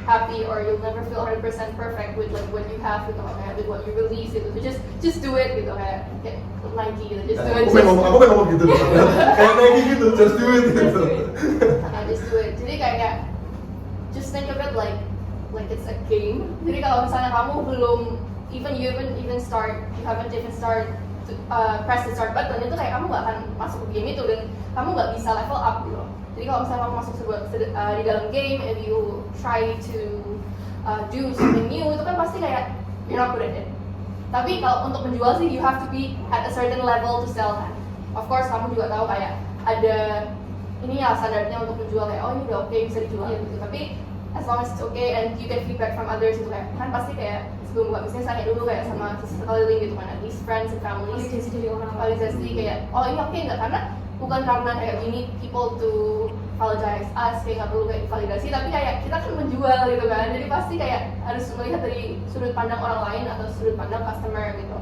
happy or you'll never feel 100% perfect with like what you have gitu, kayak with what you release gitu. So just do it gitu, kayak Nike gitu. Just do it. Aku pengen ngomong gitu loh. Kayak Nike gitu, just do it gitu. Just do it. Jadi kayak just think of it like it's a game. Jadi kalau misalnya kamu belum you haven't even start to, press the start button, itu kayak kamu nggak akan masuk ke game itu dan kamu nggak bisa level up gitu. Jadi kalau misalnya kamu masuk di dalam game and you try to do something new, itu kan pasti kayak you're not good at it. Tapi kalau untuk menjual sih you have to be at a certain level to sell kan. Of course kamu juga tahu kayak ada ini ya standarnya untuk menjual kayak oh ini udah oke bisa dijual gitu. Tapi as long as it's okay and you get feedback from others itu kayak kan pasti kayak sebelum buka bisnis tanya dulu kayak sama sekeliling gitu kan, at least friends and families. Validasi dari orang lain. Validasi kayak oh ini oke nggak, karena bukan karena kayak we need people to validate us, kayak nggak perlu kayak validasi, tapi kayak kita kan menjual gitu kan, jadi pasti kayak harus melihat dari sudut pandang orang lain atau sudut pandang customer gitu.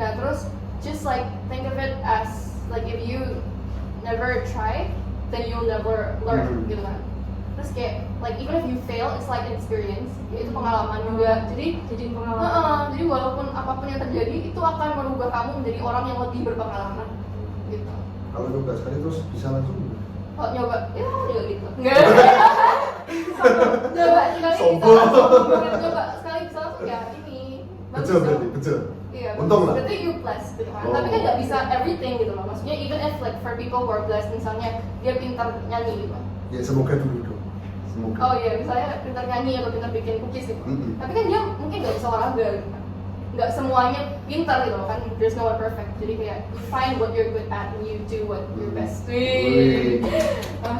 Nah terus just like think of it as like if you never try then you'll never learn gitu kan. Terus kayak like even if you fail it's like an experience, ya, itu pengalaman juga. Jadi pengalaman. jadi walaupun apapun yang terjadi itu akan merubah kamu menjadi orang yang lebih berpengalaman gitu. Kalau nyoba sekali terus bisa langsung. Kalau nyoba ya juga gitu. Enggak. Coba sekali bisa Sombong. langsung. Coba sekali bisa langsung ya ini. Bagus Betul dong. berarti, betul. Iya, Untung lah. berarti you blessed gitu kan. Oh. Tapi kan nggak bisa everything gitu loh. Maksudnya even if like for people who are blessed, misalnya dia pintar nyanyi gitu. Ya semoga dulu dong. Semoga. Oh iya, misalnya pintar nyanyi atau pintar bikin cookies gitu. Mm-mm. Tapi kan dia mungkin nggak bisa olahraga gitu kan. Nggak semuanya pintar gitu loh kan. There's no one perfect. Jadi kayak you find what you're good at and you do what you're best. Wih. Ah,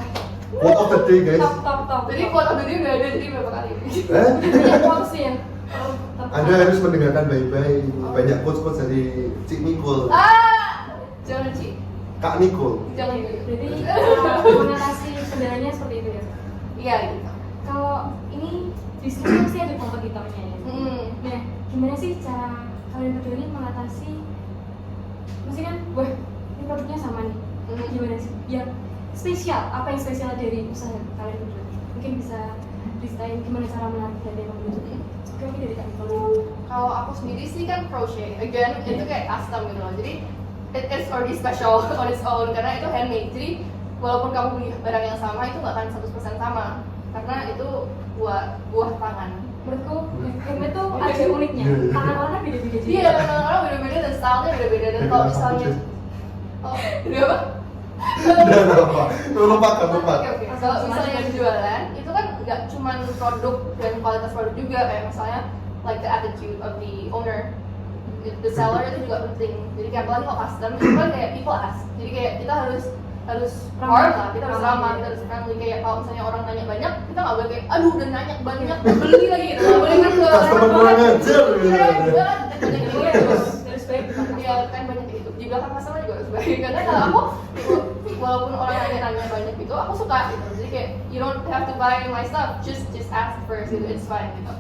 Quote of the day guys. Top. Jadi quote of the day udah ada jadi berapa kali? Banyak quotes sih ya. Anda harus mendengarkan baik-baik banyak quotes-quotes dari Cik Nicole, Jangan Ci. Kak Nicole. Jangan gitu. Berarti mengatasi kendalanya seperti itu ya. Iya gitu. Kalau ini bisnis itu pasti ada kompetitornya ya. Nah, gimana sih cara kalian berdua ini mengatasi? Maksudnya kan, wah ini produknya sama nih. Gimana sih? Biar spesial, apa yang spesial dari usaha kalian berdua? Mungkin bisa ceritain gimana cara menarik dari yang membeli. Oke, dari Kak Nicole. Kalau aku sendiri sih kan crochet, again itu kayak custom gitu loh. Jadi it's already special on its own karena itu handmade. Jadi walaupun kamu beli barang yang sama itu nggak akan 100% sama karena itu buah tangan. Menurutku, handmade tuh ada uniknya. Tangan orang beda-beda juga. Iya, orang beda-beda dan stylenya beda-beda dan kalau misalnya ini apa? Udah apa? Lupakan. Oke. Kalau misalnya jualan itu kan nggak cuma produk dan kualitas produk juga, kayak misalnya like the attitude of the owner, the seller itu juga penting. Jadi kayak apalagi kalau custom itu kan kayak people ask. Jadi kayak kita harus warm lah, kita harus ramah, kita harus friendly. Kayak kalau misalnya orang nanya banyak, kita nggak boleh kayak aduh udah nanya banyak beli lagi gitu. Nggak boleh kan Customer kurang ajar gitu. Harus baik. Harus baik. Ya 10% pendekatan customer juga harus baik. Karena kalau aku walaupun orang nanya banyak gitu, aku suka gitu. Jadi kayak you don't have to buy my stuff, just ask first gitu, it's fine gitu.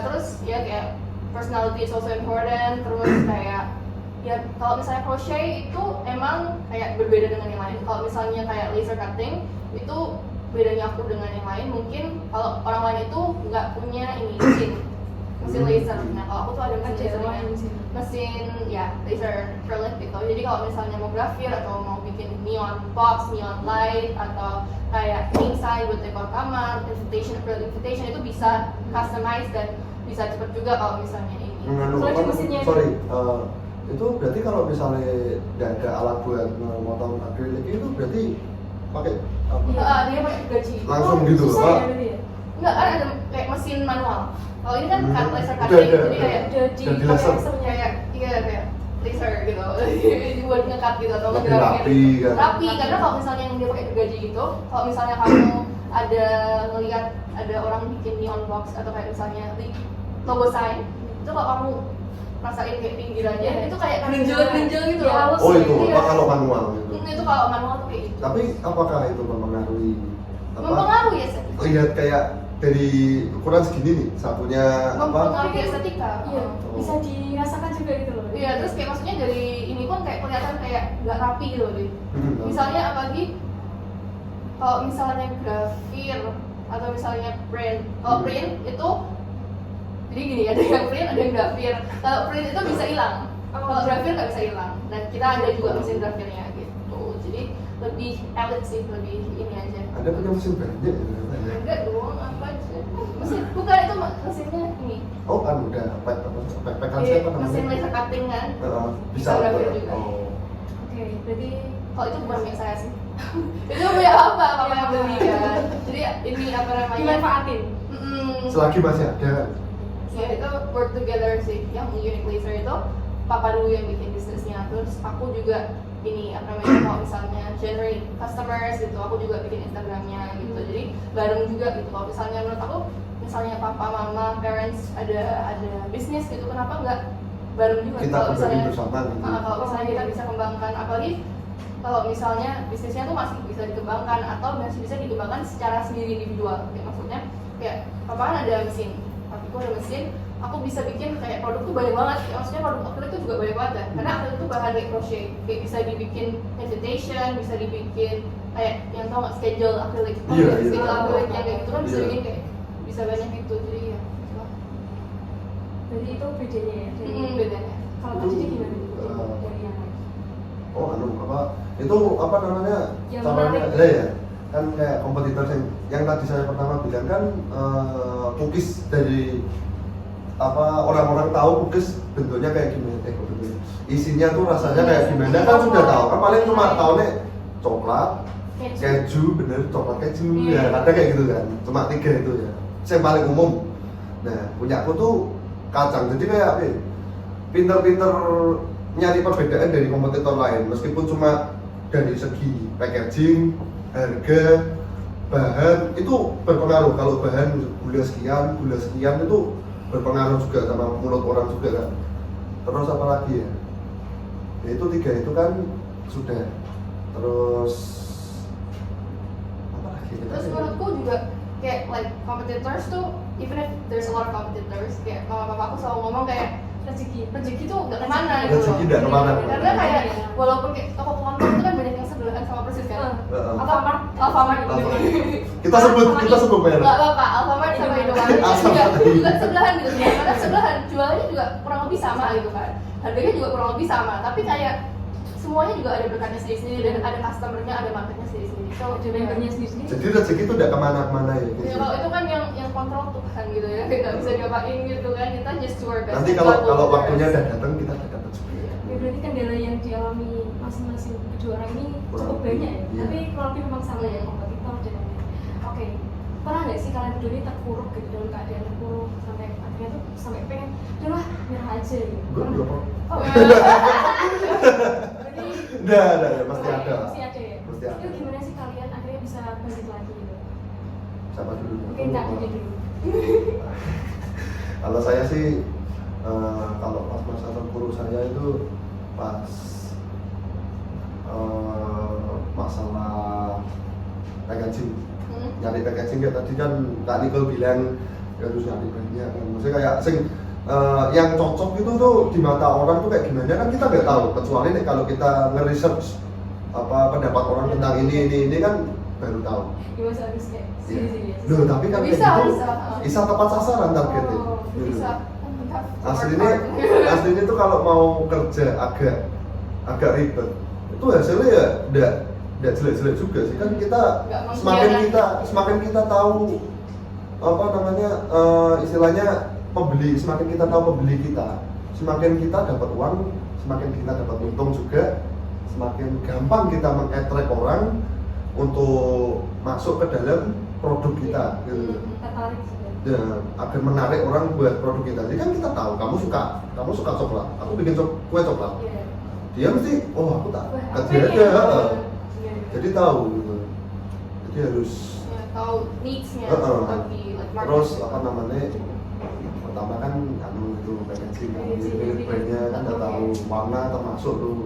Terus ya kayak personality is also important. Terus kayak ya kalau misalnya crochet itu emang kayak berbeda dengan yang lain. Kalau misalnya kayak laser cutting itu bedanya aku dengan yang lain, mungkin kalau orang lain itu nggak punya ini mesin laser. Nah kalau aku tuh ada mesin lasernya, mesin ya laser acrylic gitu. Jadi kalau misalnya mau grafir atau mau bikin neon box, neon light atau kayak king size buat dekor kamar, acrylic invitation itu bisa customize dan bisa cepet juga kalau misalnya ini. Soalnya mesinnya Itu berarti kalau misalnya nggak ada alat buat memotong akrilik itu berarti pakai apa? Dia pakai gaji. Langsung gitu, susah Pak? ya berarti ya? Enggak, kan ada kayak mesin manual. Kalau ini kan cut laser Udah cutting, ada. jadi kayak Jadi Jadi pakai laser. lasernya. kayak laser gitu. Buat nge-cut gitu atau Lebih nge-grafir. rapi kan? Rapi, karena kalau misalnya yang dia pakai gergaji gitu, kalau misalnya kamu ada ngelihat ada orang bikin neon box atau kayak misalnya logo sign, itu kalau kamu rasain kayak pinggirannya, itu kayak gerinjel gitu Ya, loh. halus. Oh itu, Iya. Pak, kalau manual gitu. Itu kalau manual tuh kayak gitu. Tapi apakah itu mempengaruhi apa? Mempengaruhi ya, Lihat kayak dari ukuran segini nih, satunya apa? mempengaruhi estetika. Iya, bisa dirasakan juga gitu loh. Iya, terus kayak maksudnya dari ini pun kayak kelihatan kayak nggak rapi gitu loh, Din. Hmm. Misalnya apalagi kalau misalnya grafir atau misalnya print. Kalau print itu jadi gini, ada yang print, ada yang grafir. Kalau print itu bisa hilang. Kalau grafir nggak bisa hilang. Dan kita ada juga mesin grafirnya gitu. Jadi lebih elit sih, lebih ini aja. Ada punya mesin banyak ya katanya. Enggak dong, apa aja. Mesin bukan itu mesinnya ini. Oh kan udah pek-pekan Iya, siapa namanya? mesin laser cutting kan. Bisa grafir Pak. juga. Oh. Oke, berarti Kalau itu bukan punya saya sih. Itu punya apa yang beli kan. Jadi ini apa namanya? dimanfaatin. Selagi masih ada. Ya itu work together sih. Yang Unique Laser itu papa dulu yang bikin bisnisnya. Terus aku juga ini apa namanya, kalau misalnya generate customers gitu, aku juga bikin Instagramnya gitu. Jadi bareng juga gitu. Kalau misalnya menurut aku, misalnya papa, mama, parents ada bisnis gitu, kenapa nggak bareng juga? Kita Kalau berbagi misalnya bersama gitu. kalau misalnya kita bisa kembangkan, apalagi kalau misalnya bisnisnya tuh masih bisa dikembangkan atau masih bisa dikembangkan secara sendiri individual. Kayak maksudnya kayak papa kan ada mesin, papiku ada mesin, aku bisa bikin kayak produk tuh banyak banget. Kayak maksudnya produk akrilik tuh juga banyak banget kan. Karena akrilik tuh bahan kayak crochet, kayak bisa dibikin invitation, bisa dibikin kayak yang tau nggak schedule akrilik, Iya, iya. schedule akrilik yang kayak gitu kan bisa Iya. bikin kayak bisa banyak gitu. Jadi ya gitu. Berarti itu bedanya ya dari Bedanya. kalau Kak Cici gimana nih? Eh, Dari yang lain? Oh apa itu apa namanya Yang caranya menarik. ada ya kan kayak kompetitor yang tadi saya pertama bilang kan cookies dari apa orang-orang tahu cookies bentuknya kayak gimana bentuknya isinya tuh rasanya kayak gimana kan sudah tahu kan paling cuma tahu nih coklat keju bener coklat keju ya ada kayak gitu kan cuma 3 itu ya yang paling umum. Nah punya aku tuh kacang jadi kayak apa ya, pinter-pinter nyari perbedaan dari kompetitor lain meskipun cuma dari segi packaging, harga, bahan itu berpengaruh. Kalau bahan gula sekian itu berpengaruh juga sama mulut orang juga kan. Terus apa lagi ya? Ya itu 3 itu kan sudah. Terus apa lagi? Terus menurutku juga kayak like competitors tuh, even if there's a lot of competitors, kayak mama papa aku selalu ngomong kayak rezeki tuh nggak kemana gitu. Rezeki nggak kemana. Karena kayak walaupun kayak toko kelontong itu kan banyak yang sebelahan sama persis kan. Alfamart gitu. Kita sebut merek. Nggak apa-apa, Alfamart sama Indomaret juga sebelahan gitu kan. Karena sebelahan jualnya juga kurang lebih sama gitu kan. Harganya juga kurang lebih sama, tapi kayak semuanya juga ada berkatnya sendiri-sendiri dan ada customernya, ada marketnya sendiri-sendiri. So Ada membernya sendiri-sendiri. Jadi rezeki itu udah kemana-mana ya. ya kalau itu kan yang kontrol Tuhan gitu ya, nggak bisa diapain gitu kan, kita just do our best. Nanti kalau waktunya udah datang kita udah dapat juga. Ya berarti kendala yang dialami masing-masing kedua orang ini cukup banyak ya. Iya. Tapi kurang lebih memang sama ya kompetitor dan lain-lain. Oke, pernah nggak sih kalian berdua ini terpuruk gitu dalam keadaan terpuruk sampai akhirnya tuh sampai pengen, udahlah nyerah aja gitu. Belum. Oh, berarti Udah, pasti ada. Pasti ada ya. Pasti ada. Itu gimana sih kalian akhirnya bisa balik lagi gitu? Siapa dulu? Mungkin Kak Dede dulu. Kalau saya sih kalau pas masa terpuruk saya itu pas masalah packaging. Nyari packaging kayak tadi kan Kak Nicole bilang harus nyari banyak kan. Maksudnya kayak yang cocok itu tuh di mata orang tuh kayak gimana kan kita nggak tahu, kecuali nih kalau kita nge-research pendapat orang tentang ini kan baru tahu. Gimana sih harus kayak sini-sini ya? Loh, tapi kan Bisa, kayak gitu bisa. bisa tepat sasaran targetnya. Oh, Bisa. Aslinya tuh kalau mau kerja agak ribet, itu hasilnya ya tidak jelek-jelek juga sih kan kita Nggak semakin kita tahu apa namanya istilahnya semakin kita tahu pembeli kita, semakin kita dapat uang, semakin kita dapat untung juga, semakin gampang kita meng-attract orang untuk masuk ke dalam produk kita gitu. Tertarik sih. Ya, agar menarik orang buat produk kita. Jadi kan kita tahu kamu suka coklat, aku bikin kue coklat. Iya. Dia mesti aku tak Wah, kerja apa aja. ya? Heeh. Iya. Jadi tahu gitu. Jadi harus Ya, tahu needs-nya Heeh. tapi like market. terus apa namanya pertama kan itu packaging kan Packaging, brandnya kan udah oke. tahu warna termasuk tuh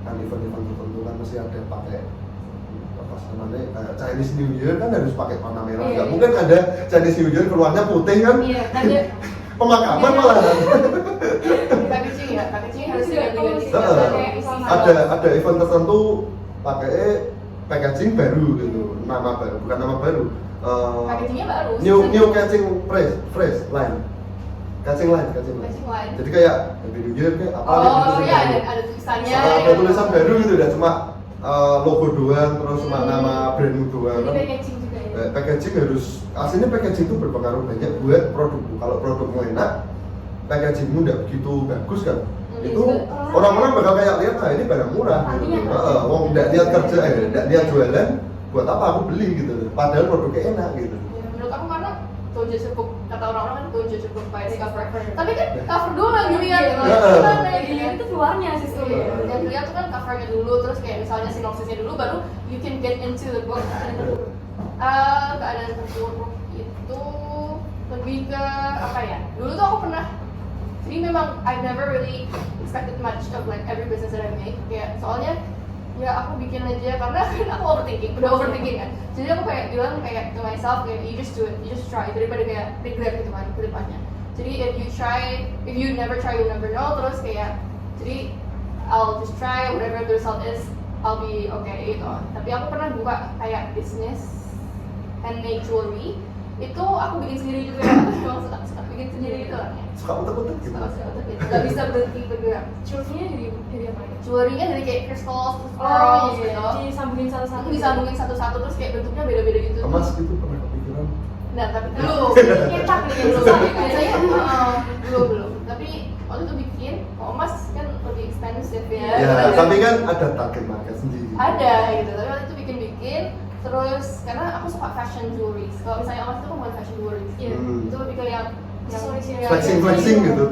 kan event-event tertentu kan mesti ada pakai apa namanya Chinese New Year kan harus pakai warna merah. Iya, Nggak iya. mungkin ada Chinese New Year keluarnya putih kan. Iya, ada Pemakaman Iya. malah. Packaging harus Juga diganti-ganti. kalau Heeh. misalnya ada event tertentu pakai packaging baru gitu, nama baru bukan nama baru. Packagingnya baru. New catching fresh line. Catching line. Packaging line. Jadi kayak Happy New Year kayak apa Oh gitu. iya, ada tulisannya. Ada tulisan baru gitu, udah cuma logo doang, terus cuma nama brandmu doang. jadi Kan. packaging juga ya. Packaging harus, aslinya packaging itu berpengaruh banyak buat produkmu. Kalau produkmu enak, packagingmu udah begitu bagus kan, itu juga. orang-orang bakal kayak lihat ini barang murah gitu. Artinya, Wong nggak lihat kerja, nggak lihat jualan, buat apa aku beli gitu. Padahal produknya enak gitu. Ya, menurut aku karena toja cukup, kata orang-orang kan toja cukup by its cover. Tapi kan cover dulu yang dilihat gitu. Gimana ya Jadi gitu. itu keluarnya sih Iya, sebenarnya. yang dilihat tuh kan covernya dulu, terus kayak misalnya sinopsisnya dulu, baru you can get into the book. Keadaan terburuk itu lebih ke apa ya? Dulu tuh aku pernah, jadi memang I never really expected much of like every business that I make. Kayak soalnya ya aku bikin aja karena kan aku udah overthinking kan. Jadi aku kayak bilang kayak to myself kayak you just do it, you just try daripada kayak regret gitu kan ke depannya. Jadi if you never try, you'll never know. Terus kayak jadi I'll just try whatever the result is, I'll be okay gitu. Tapi aku pernah buka kayak bisnis handmade jewelry. Itu aku bikin sendiri juga. Emang suka bikin sendiri gitu orangnya. Suka utek-utek gitu. Suka gitu. Gak bisa berhenti bergerak. Jewelry-nya dari apa ya? Jewelry-nya dari kayak crystals, Oh pearls iya, gitu. disambungin satu-satu. Aku disambungin satu-satu terus kayak bentuknya beda-beda gitu. Emas gitu pernah kepikiran. Nah, tapi belum. Nyetak nih Belum. belum. Biasanya belum. Tapi waktu itu bikin, kalau emas kan lebih expensive ya. Ya, tapi kan ada target market sendiri. Ada gitu. Tapi waktu itu bikin terus karena aku suka fashion jewelry. Kalau misalnya emas itu kan bukan fashion jewelry. Iya. Itu lebih ke yang Flexing gitu.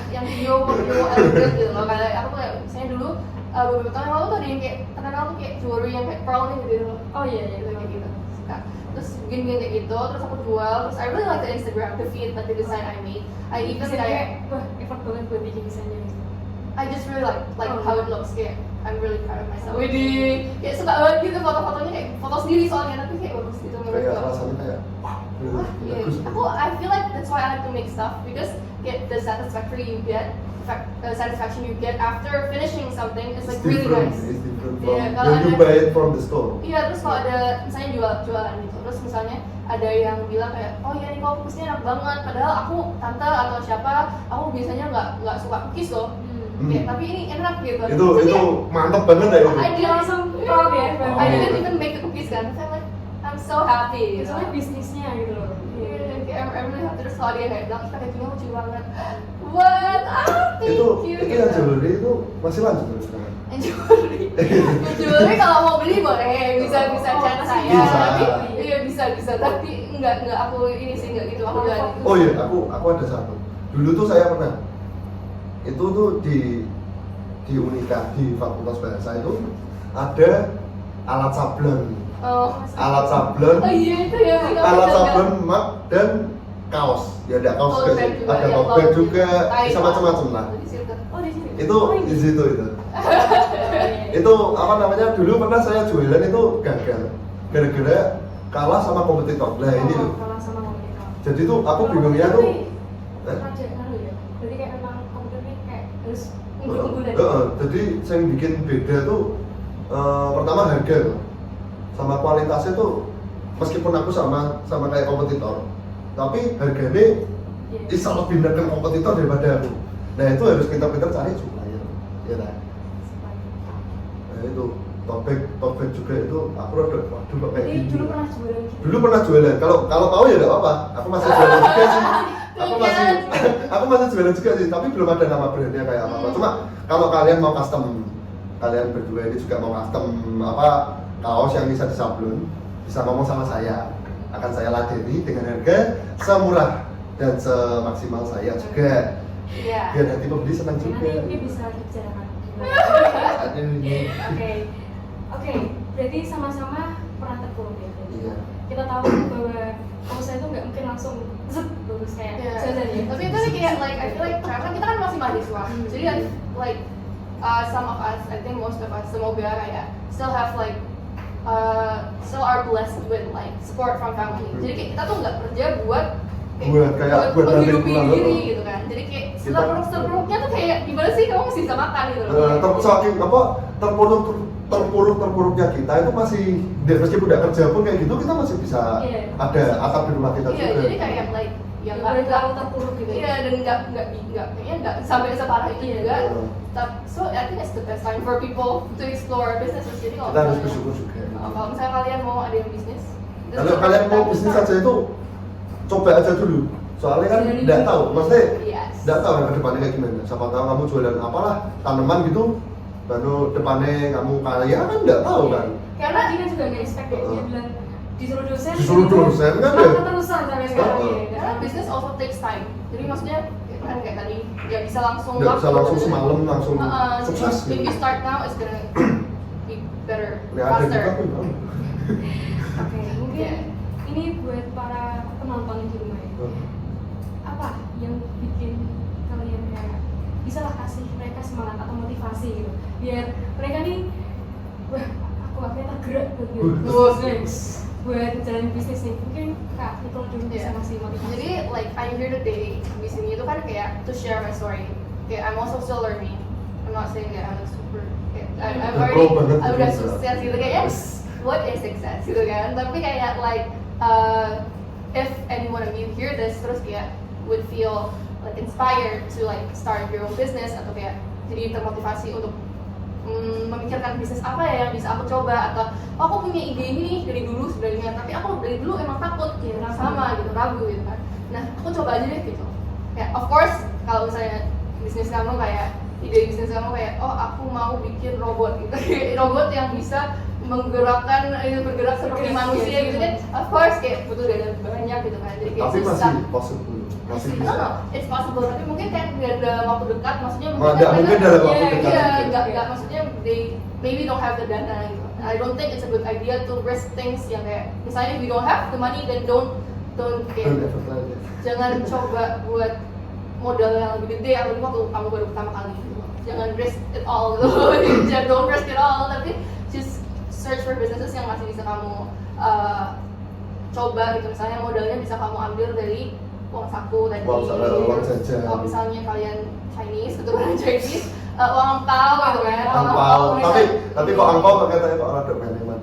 yang video elegant gitu loh. Karena aku tuh kayak misalnya dulu beberapa tahun yang lalu tuh ada yang kayak terkenal tuh kayak jewelry yang kayak pearl gitu loh. Oh iya iya. Kayak gitu. Suka. Terus bikin kayak gitu, terus aku jual. Terus I really like the Instagram, the feed, like the design I made. I even Desainnya kayak wah effort banget buat bikin desainnya. I just really like Oh. how it looks kayak I'm really proud of myself. Widih, kayak suka banget gitu foto-fotonya kayak foto sendiri soalnya tapi kayak bagus gitu menurut Kayak aku. rasanya kayak wah, Wah, iya. bagus. I feel like that's why I like to make stuff because the satisfaction you get after finishing something is like It's really different. nice. It's different Iya, from kalau when you ada- buy it from the store. Iya, terus kalau ada misalnya jualan gitu, terus misalnya ada yang bilang kayak, oh iya nih kok cookiesnya enak banget, padahal aku tante atau siapa, aku biasanya nggak suka cookies loh. Kayak, tapi ini enak gitu. Itu Tapi mantap banget ya itu. I Dia langsung proud ya. Oh. I didn't even make the cookies kan, so I'm like, I'm so happy. Soalnya bisnisnya gitu loh. Iya, kayak I'm really happy. Terus kalau dia kayak bilang, packagingnya lucu banget. What? Thank Itu you. yang jewelry itu masih lanjut sampai sekarang. Yang jewelry kalau mau beli boleh, bisa chat saya. Bisa. Tapi iya bisa. Tapi enggak aku ini sih enggak gitu. Aku enggak gitu. Oh iya, aku ada satu. Dulu tuh saya pernah. Itu tuh di Unika di Fakultas Bahasa itu ada alat sablon. Oh. Alat sablon. Oh iya itu ya. Alat sablon mak dan kaos, ya ada kaos Tote juga bag sih, juga, ada ya, tote bag tote juga, bag. bisa macam-macam lah. Di situ. Oh di sini. Itu Oh, di situ itu. Iya. Itu apa namanya? Dulu pernah saya jualan itu gagal, gara-gara kalah sama kompetitor. Nah ini loh. Kalah sama kompetitor. Jadi tuh aku bingungnya tuh. Raja ngaruh ya. Berarti kayak memang kompetitornya kayak harus unggul-unggulan. Jadi saya yang bikin beda tuh pertama harga tuh. Sama kualitasnya tuh meskipun aku sama kayak kompetitor, tapi harganya bisa lebih dekat kompetitor daripada aku. Nah itu harus pintar-pintar cari supplier, ya kan? Nah itu tote bag juga itu aku rada waduh kok kayak Jadi gini. dulu pernah jualan gitu. Dulu pernah jualan. Kalau tahu ya nggak apa-apa. Aku masih jualan juga sih. Aku masih jualan juga sih. Tapi belum ada nama brandnya kayak apa. Cuma kalau kalian mau custom, kalian berdua ini juga mau custom apa kaos yang bisa disablon, bisa ngomong sama saya. Akan saya ladeni dengan harga semurah dan semaksimal saya juga. Iya. Biar nanti pembeli senang Nanti juga. ini bisa dibicarakan. Aduh, ini. Oke, berarti sama-sama pernah terpuruk ya. Iya. Kita tahu bahwa usaha itu nggak mungkin langsung zep bagus kayak Iya. Zazan ya. Tapi itu nih kayak like I feel like karena kita kan masih mahasiswa. Jadi like some of us, I think most of us semoga kayak still have like still are blessed with like support from family. Jadi kayak kita tuh nggak kerja buat Buat menghidupi banting diri tulang. gitu kan. Jadi kayak seterpuruknya tuh kayak gimana sih kamu masih bisa makan gitu loh. Saking apa terpuruknya kita itu masih meskipun udah kerja pun kayak gitu kita masih bisa Iya. ada atap di rumah kita Iya, juga. jadi kayak like yang Nggak boleh terlalu terpuruk gitu. Iya, dan nggak kayaknya nggak sampai separah itu Iya. juga. So I think it's the best time for people to explore businesses. Jadi kalau Kita harus misalnya- bersyukur juga. kalau misalnya kalian mau ada yang bisnis, Kalau kalian mau bisnis aja itu coba aja dulu. Soalnya kan Dari nggak dulu. tahu, maksudnya Yes. nggak tahu yang kedepannya kayak gimana. Siapa tahu kamu jualan apalah tanaman gitu, baru depannya kamu kaya kan nggak tahu kan. Karena dia kan juga nggak expect ya, dia bilang disuruh dosen. Disuruh dosen kan ya. Keterusan sampai sekarang ya. Karena business also takes time. Jadi maksudnya kan kayak tadi nggak bisa langsung. Nggak bisa langsung semalam langsung sukses If you gitu. start now, it's gonna be better, Nggak ada faster. juga pun. Oke, mungkin Iya. ini buat para penonton di rumah ya. Apa yang bikin kalian kayak bisa lah kasih mereka semangat atau motivasi gitu biar mereka nih wah aku akhirnya tergerak buat jalan bisnis nih. Mungkin Kak Nicole dulu bisa Iya. ngasih motivasi. Jadi like I'm here today di sini itu kan kayak to share my story. Kayak I'm also still learning. I'm not saying that I'm a super. I'm Udah already pro banget udah gitu, sukses gitu kayak yes. What is success gitu kan? Tapi kayak like if anyone of you hear this terus kayak would feel like inspired to like start your own business atau kayak jadi termotivasi untuk memikirkan bisnis apa ya yang bisa aku coba atau oh, aku punya ide ini nih dari dulu sebenarnya tapi aku dari dulu emang takut gitu sama gitu ragu gitu kan nah aku coba aja deh gitu ya of course kalau misalnya bisnis kamu kayak ide bisnis kamu kayak oh aku mau bikin robot gitu robot yang bisa menggerakkan bergerak seperti manusia gitu kan of course kayak butuh dana banyak gitu kan jadi kayak Tapi susah masih possible, masih no, bisa. no, it's possible tapi mungkin kayak dalam waktu dekat maksudnya Mungkin dalam waktu iya, dekat. iya, nggak maksudnya they maybe don't have the dana gitu. I don't think it's a good idea to risk things yang kayak misalnya if you don't have the money then don't kayak Don't ever try that. jangan coba buat modal yang lebih gede apalagi waktu kamu baru pertama kali gitu. Jangan risk it all gitu. Jangan don't risk it all tapi just search for businesses yang masih bisa kamu coba gitu misalnya modalnya bisa kamu ambil dari uang saku tadi Uang jajan. kalau misalnya kalian Chinese keturunan Chinese uang angpau gitu kan Angpau, tapi kok angpau katanya kok rada main-main.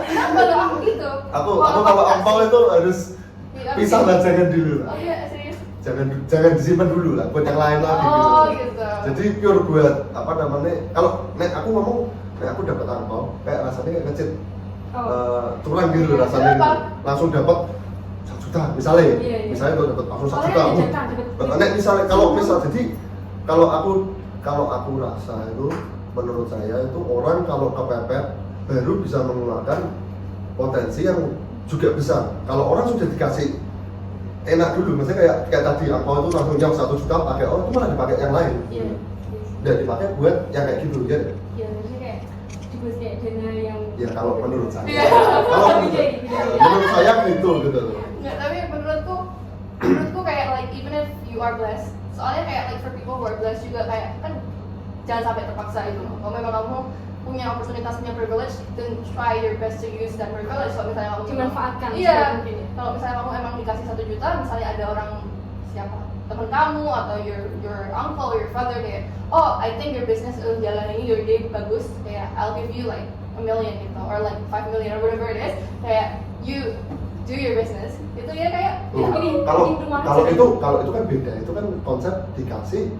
kenapa lo aku gitu Aku kalau angpau itu harus pisah lah jangan dulu lah. oh iya serius Jangan disimpan dulu lah buat yang lain lagi oh gitu. gitu Jadi pure buat apa namanya? Kalau aku ngomong, aku dapat angpau kayak rasanya kayak ngecit. Curang gitu Iya, rasanya gitu. kenapa? Langsung dapat 1 juta misalnya. Iya, iya. Misalnya tuh dapat langsung 1 Soalnya juta. dijajan, cepet. Nek misalnya jadi kalau aku rasa itu menurut saya itu orang kalau kepepet baru bisa mengeluarkan potensi yang juga besar. Kalau orang sudah dikasih enak dulu, maksudnya kayak tadi angpau itu langsung jam 1 juta pakai itu malah dipakai yang lain. Iya. Dan dipakai buat yang kayak gitu ya. Iya, maksudnya kayak dibuat kayak dana yang Ya kalau menurut saya. Iya. Kalau Iya, iya. menurut saya gitu. nggak tapi menurutku you are blessed. Soalnya kayak like for people who are blessed juga kayak kan jangan sampai terpaksa itu. Kalau memang kamu punya opportunitas, punya privilege, then try your best to use that privilege. Kalau misalnya kamu Dimanfaatkan iya. sebaik mungkin ya. Kalau misalnya kamu emang dikasih 1 juta, misalnya ada orang siapa teman kamu atau your uncle, your father kayak, oh I think your business jalan ini, your day bagus, kayak I'll give you like $1 million gitu, or like 5 million or whatever it is, kayak you do your business, itu ya kayak Tuh, ini kalau rumah kalau aja. itu kan beda, itu kan konsep dikasih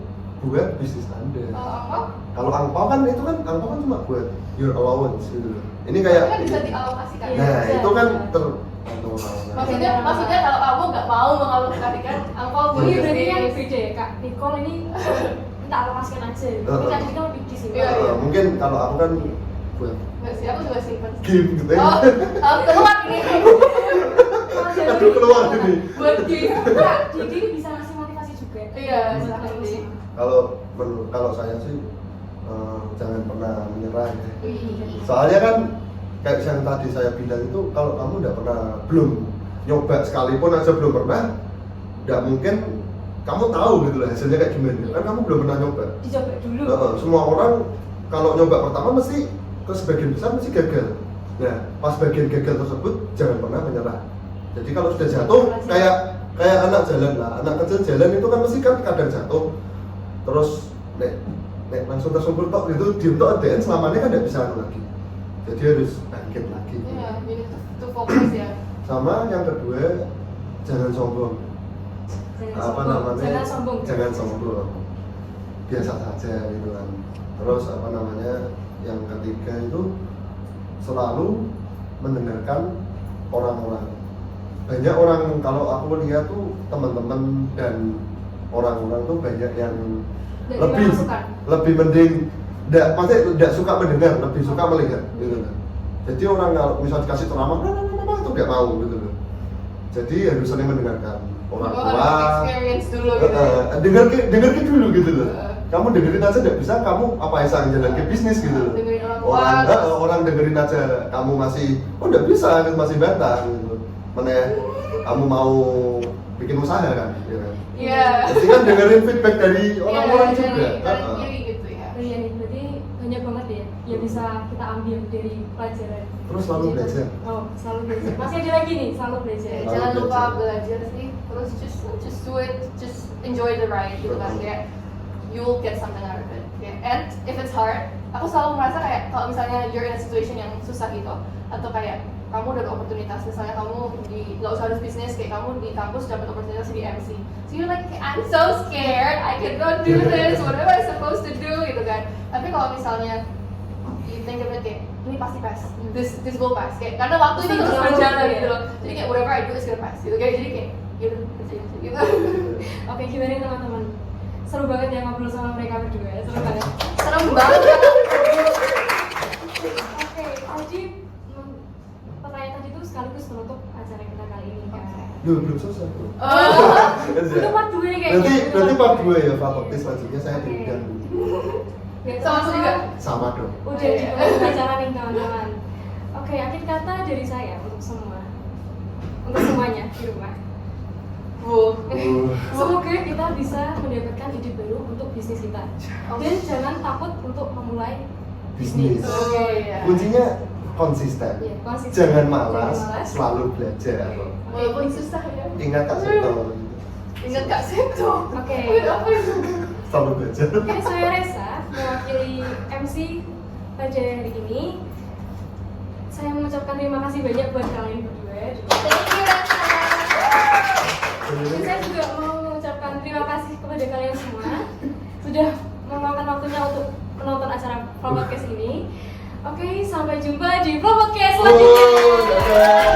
buat bisnis Anda. apa? Kalau angpau kan cuma buat your allowance gitu loh. Ini kayak Tapi kan bisa dialokasikan. nah Iya, itu kan bisa. Maksudnya kalau kamu nggak mau mengalokasikan angpau buat Ini berarti kan bisnis. beda ya kak. Nicole ini kita alokasikan aja. Tapi kan kita lebih di sini. Iya, iya. mungkin kalau aku kan buat Nggak sih, aku juga simpen. game gitu ya. Keluar ini. Aduh keluar ini. Buat game. Enggak, jadi ini bisa ngasih motivasi juga. Iya, Silakan silakan. sih. Kalau saya sih jangan pernah menyerah ya. Soalnya kan kayak yang tadi saya bilang itu kalau kamu belum nyoba sekalipun aja belum pernah, nggak mungkin kamu tahu gitu lah hasilnya kayak gimana. Kan kamu belum pernah nyoba. Dicoba dulu. Semua orang kalau nyoba pertama mesti ke sebagian besar mesti gagal. Nah, pas bagian gagal tersebut jangan pernah menyerah. Jadi kalau sudah jatuh kayak anak jalan lah, anak kecil jalan itu kan mesti kan kadang jatuh, terus nek langsung tersungkur tok itu diem tok ADN selamanya kan tidak bisa lagi. Jadi harus bangkit lagi. Iya, you need to focus ya. Sama yang kedua jangan sombong. Jangan sombong. Jangan sombong. Biasa saja gitu kan. Terus yang ketiga itu selalu mendengarkan orang-orang. Banyak orang kalau aku lihat tuh teman-teman dan orang-orang tuh banyak yang lebih mending tidak suka mendengar, lebih suka melihat gitu kan. Jadi orang kalau misal dikasih ceramah itu tidak mau gitu loh. Jadi harus saling mendengarkan orang tua. Experience dulu gitu. Dengarkan dulu gitu loh. Kamu dengerin aja tidak bisa, kamu apa yang sang jalan ke bisnis gitu loh. Dengerin orang tua. Orang dengerin aja, kamu masih tidak bisa, masih bantah gitu. Mana kamu mau bikin usaha kan? Ya kan? Iya. Jadi kan dengerin feedback dari orang-orang Iya, juga. dari kiri gitu ya. Iya nih, berarti banyak banget ya yang bisa kita ambil dari pelajaran. Terus selalu belajar. Oh, selalu belajar. Masih ada lagi nih, selalu belajar. Selalu Jangan lupa belajar. belajar sih. Terus just do it, just enjoy the ride gitu kan kayak you'll get something out of it. Okay. And if it's hard, aku selalu merasa kayak kalau misalnya you're in a situation yang susah gitu atau kayak kamu dapat oportunitas, misalnya kamu nggak usah harus bisnis, kayak kamu di kampus dapat oportunitas di MC, so you're like, I'm so scared, I cannot do this, what am I supposed to do gitu kan. Tapi kalau misalnya you think of it kayak ini pasti pass, this will pass, kayak karena waktu itu terus berjalan gitu loh, jadi kayak whatever I do is gonna pass gitu, kayak jadi kayak gitu gitu. Oke, gimana nih, teman-teman? Seru banget ya ngobrol sama mereka berdua, seru banget. Serem banget. Oke, jadi pertanyaan tadi tuh sekaligus menutup acara kita kali ini kan. Belum selesai bro. Itu part 2 nih kayaknya. Berarti part 2 ya fakultas selanjutnya saya Oke. diundang. Biar Sama aku juga. Sama dong. Udah di penghujung acara nih teman-teman. Oke, akhir kata dari saya untuk semua, untuk semuanya di rumah. Semoga kita bisa mendapatkan ide baru untuk bisnis kita. Dan jangan takut untuk memulai Bisnis. Oke, ya. Kuncinya konsisten. Iya, konsisten. Jangan malas, Jangan malas. selalu belajar. Walaupun susah ya. Ingat Kak Seto. Ingat Kak Seto. Oke. Apa itu? Selalu belajar. Oke, saya Resa, mewakili MC pada hari ini. Saya mengucapkan terima kasih banyak buat kalian berdua. Thank you, Rasa. Dan saya juga mau mengucapkan terima kasih kepada kalian semua sudah meluangkan waktunya untuk menonton acara Vlog Podcast ini. Oke, sampai jumpa di Vlog Podcast selanjutnya. Dadah.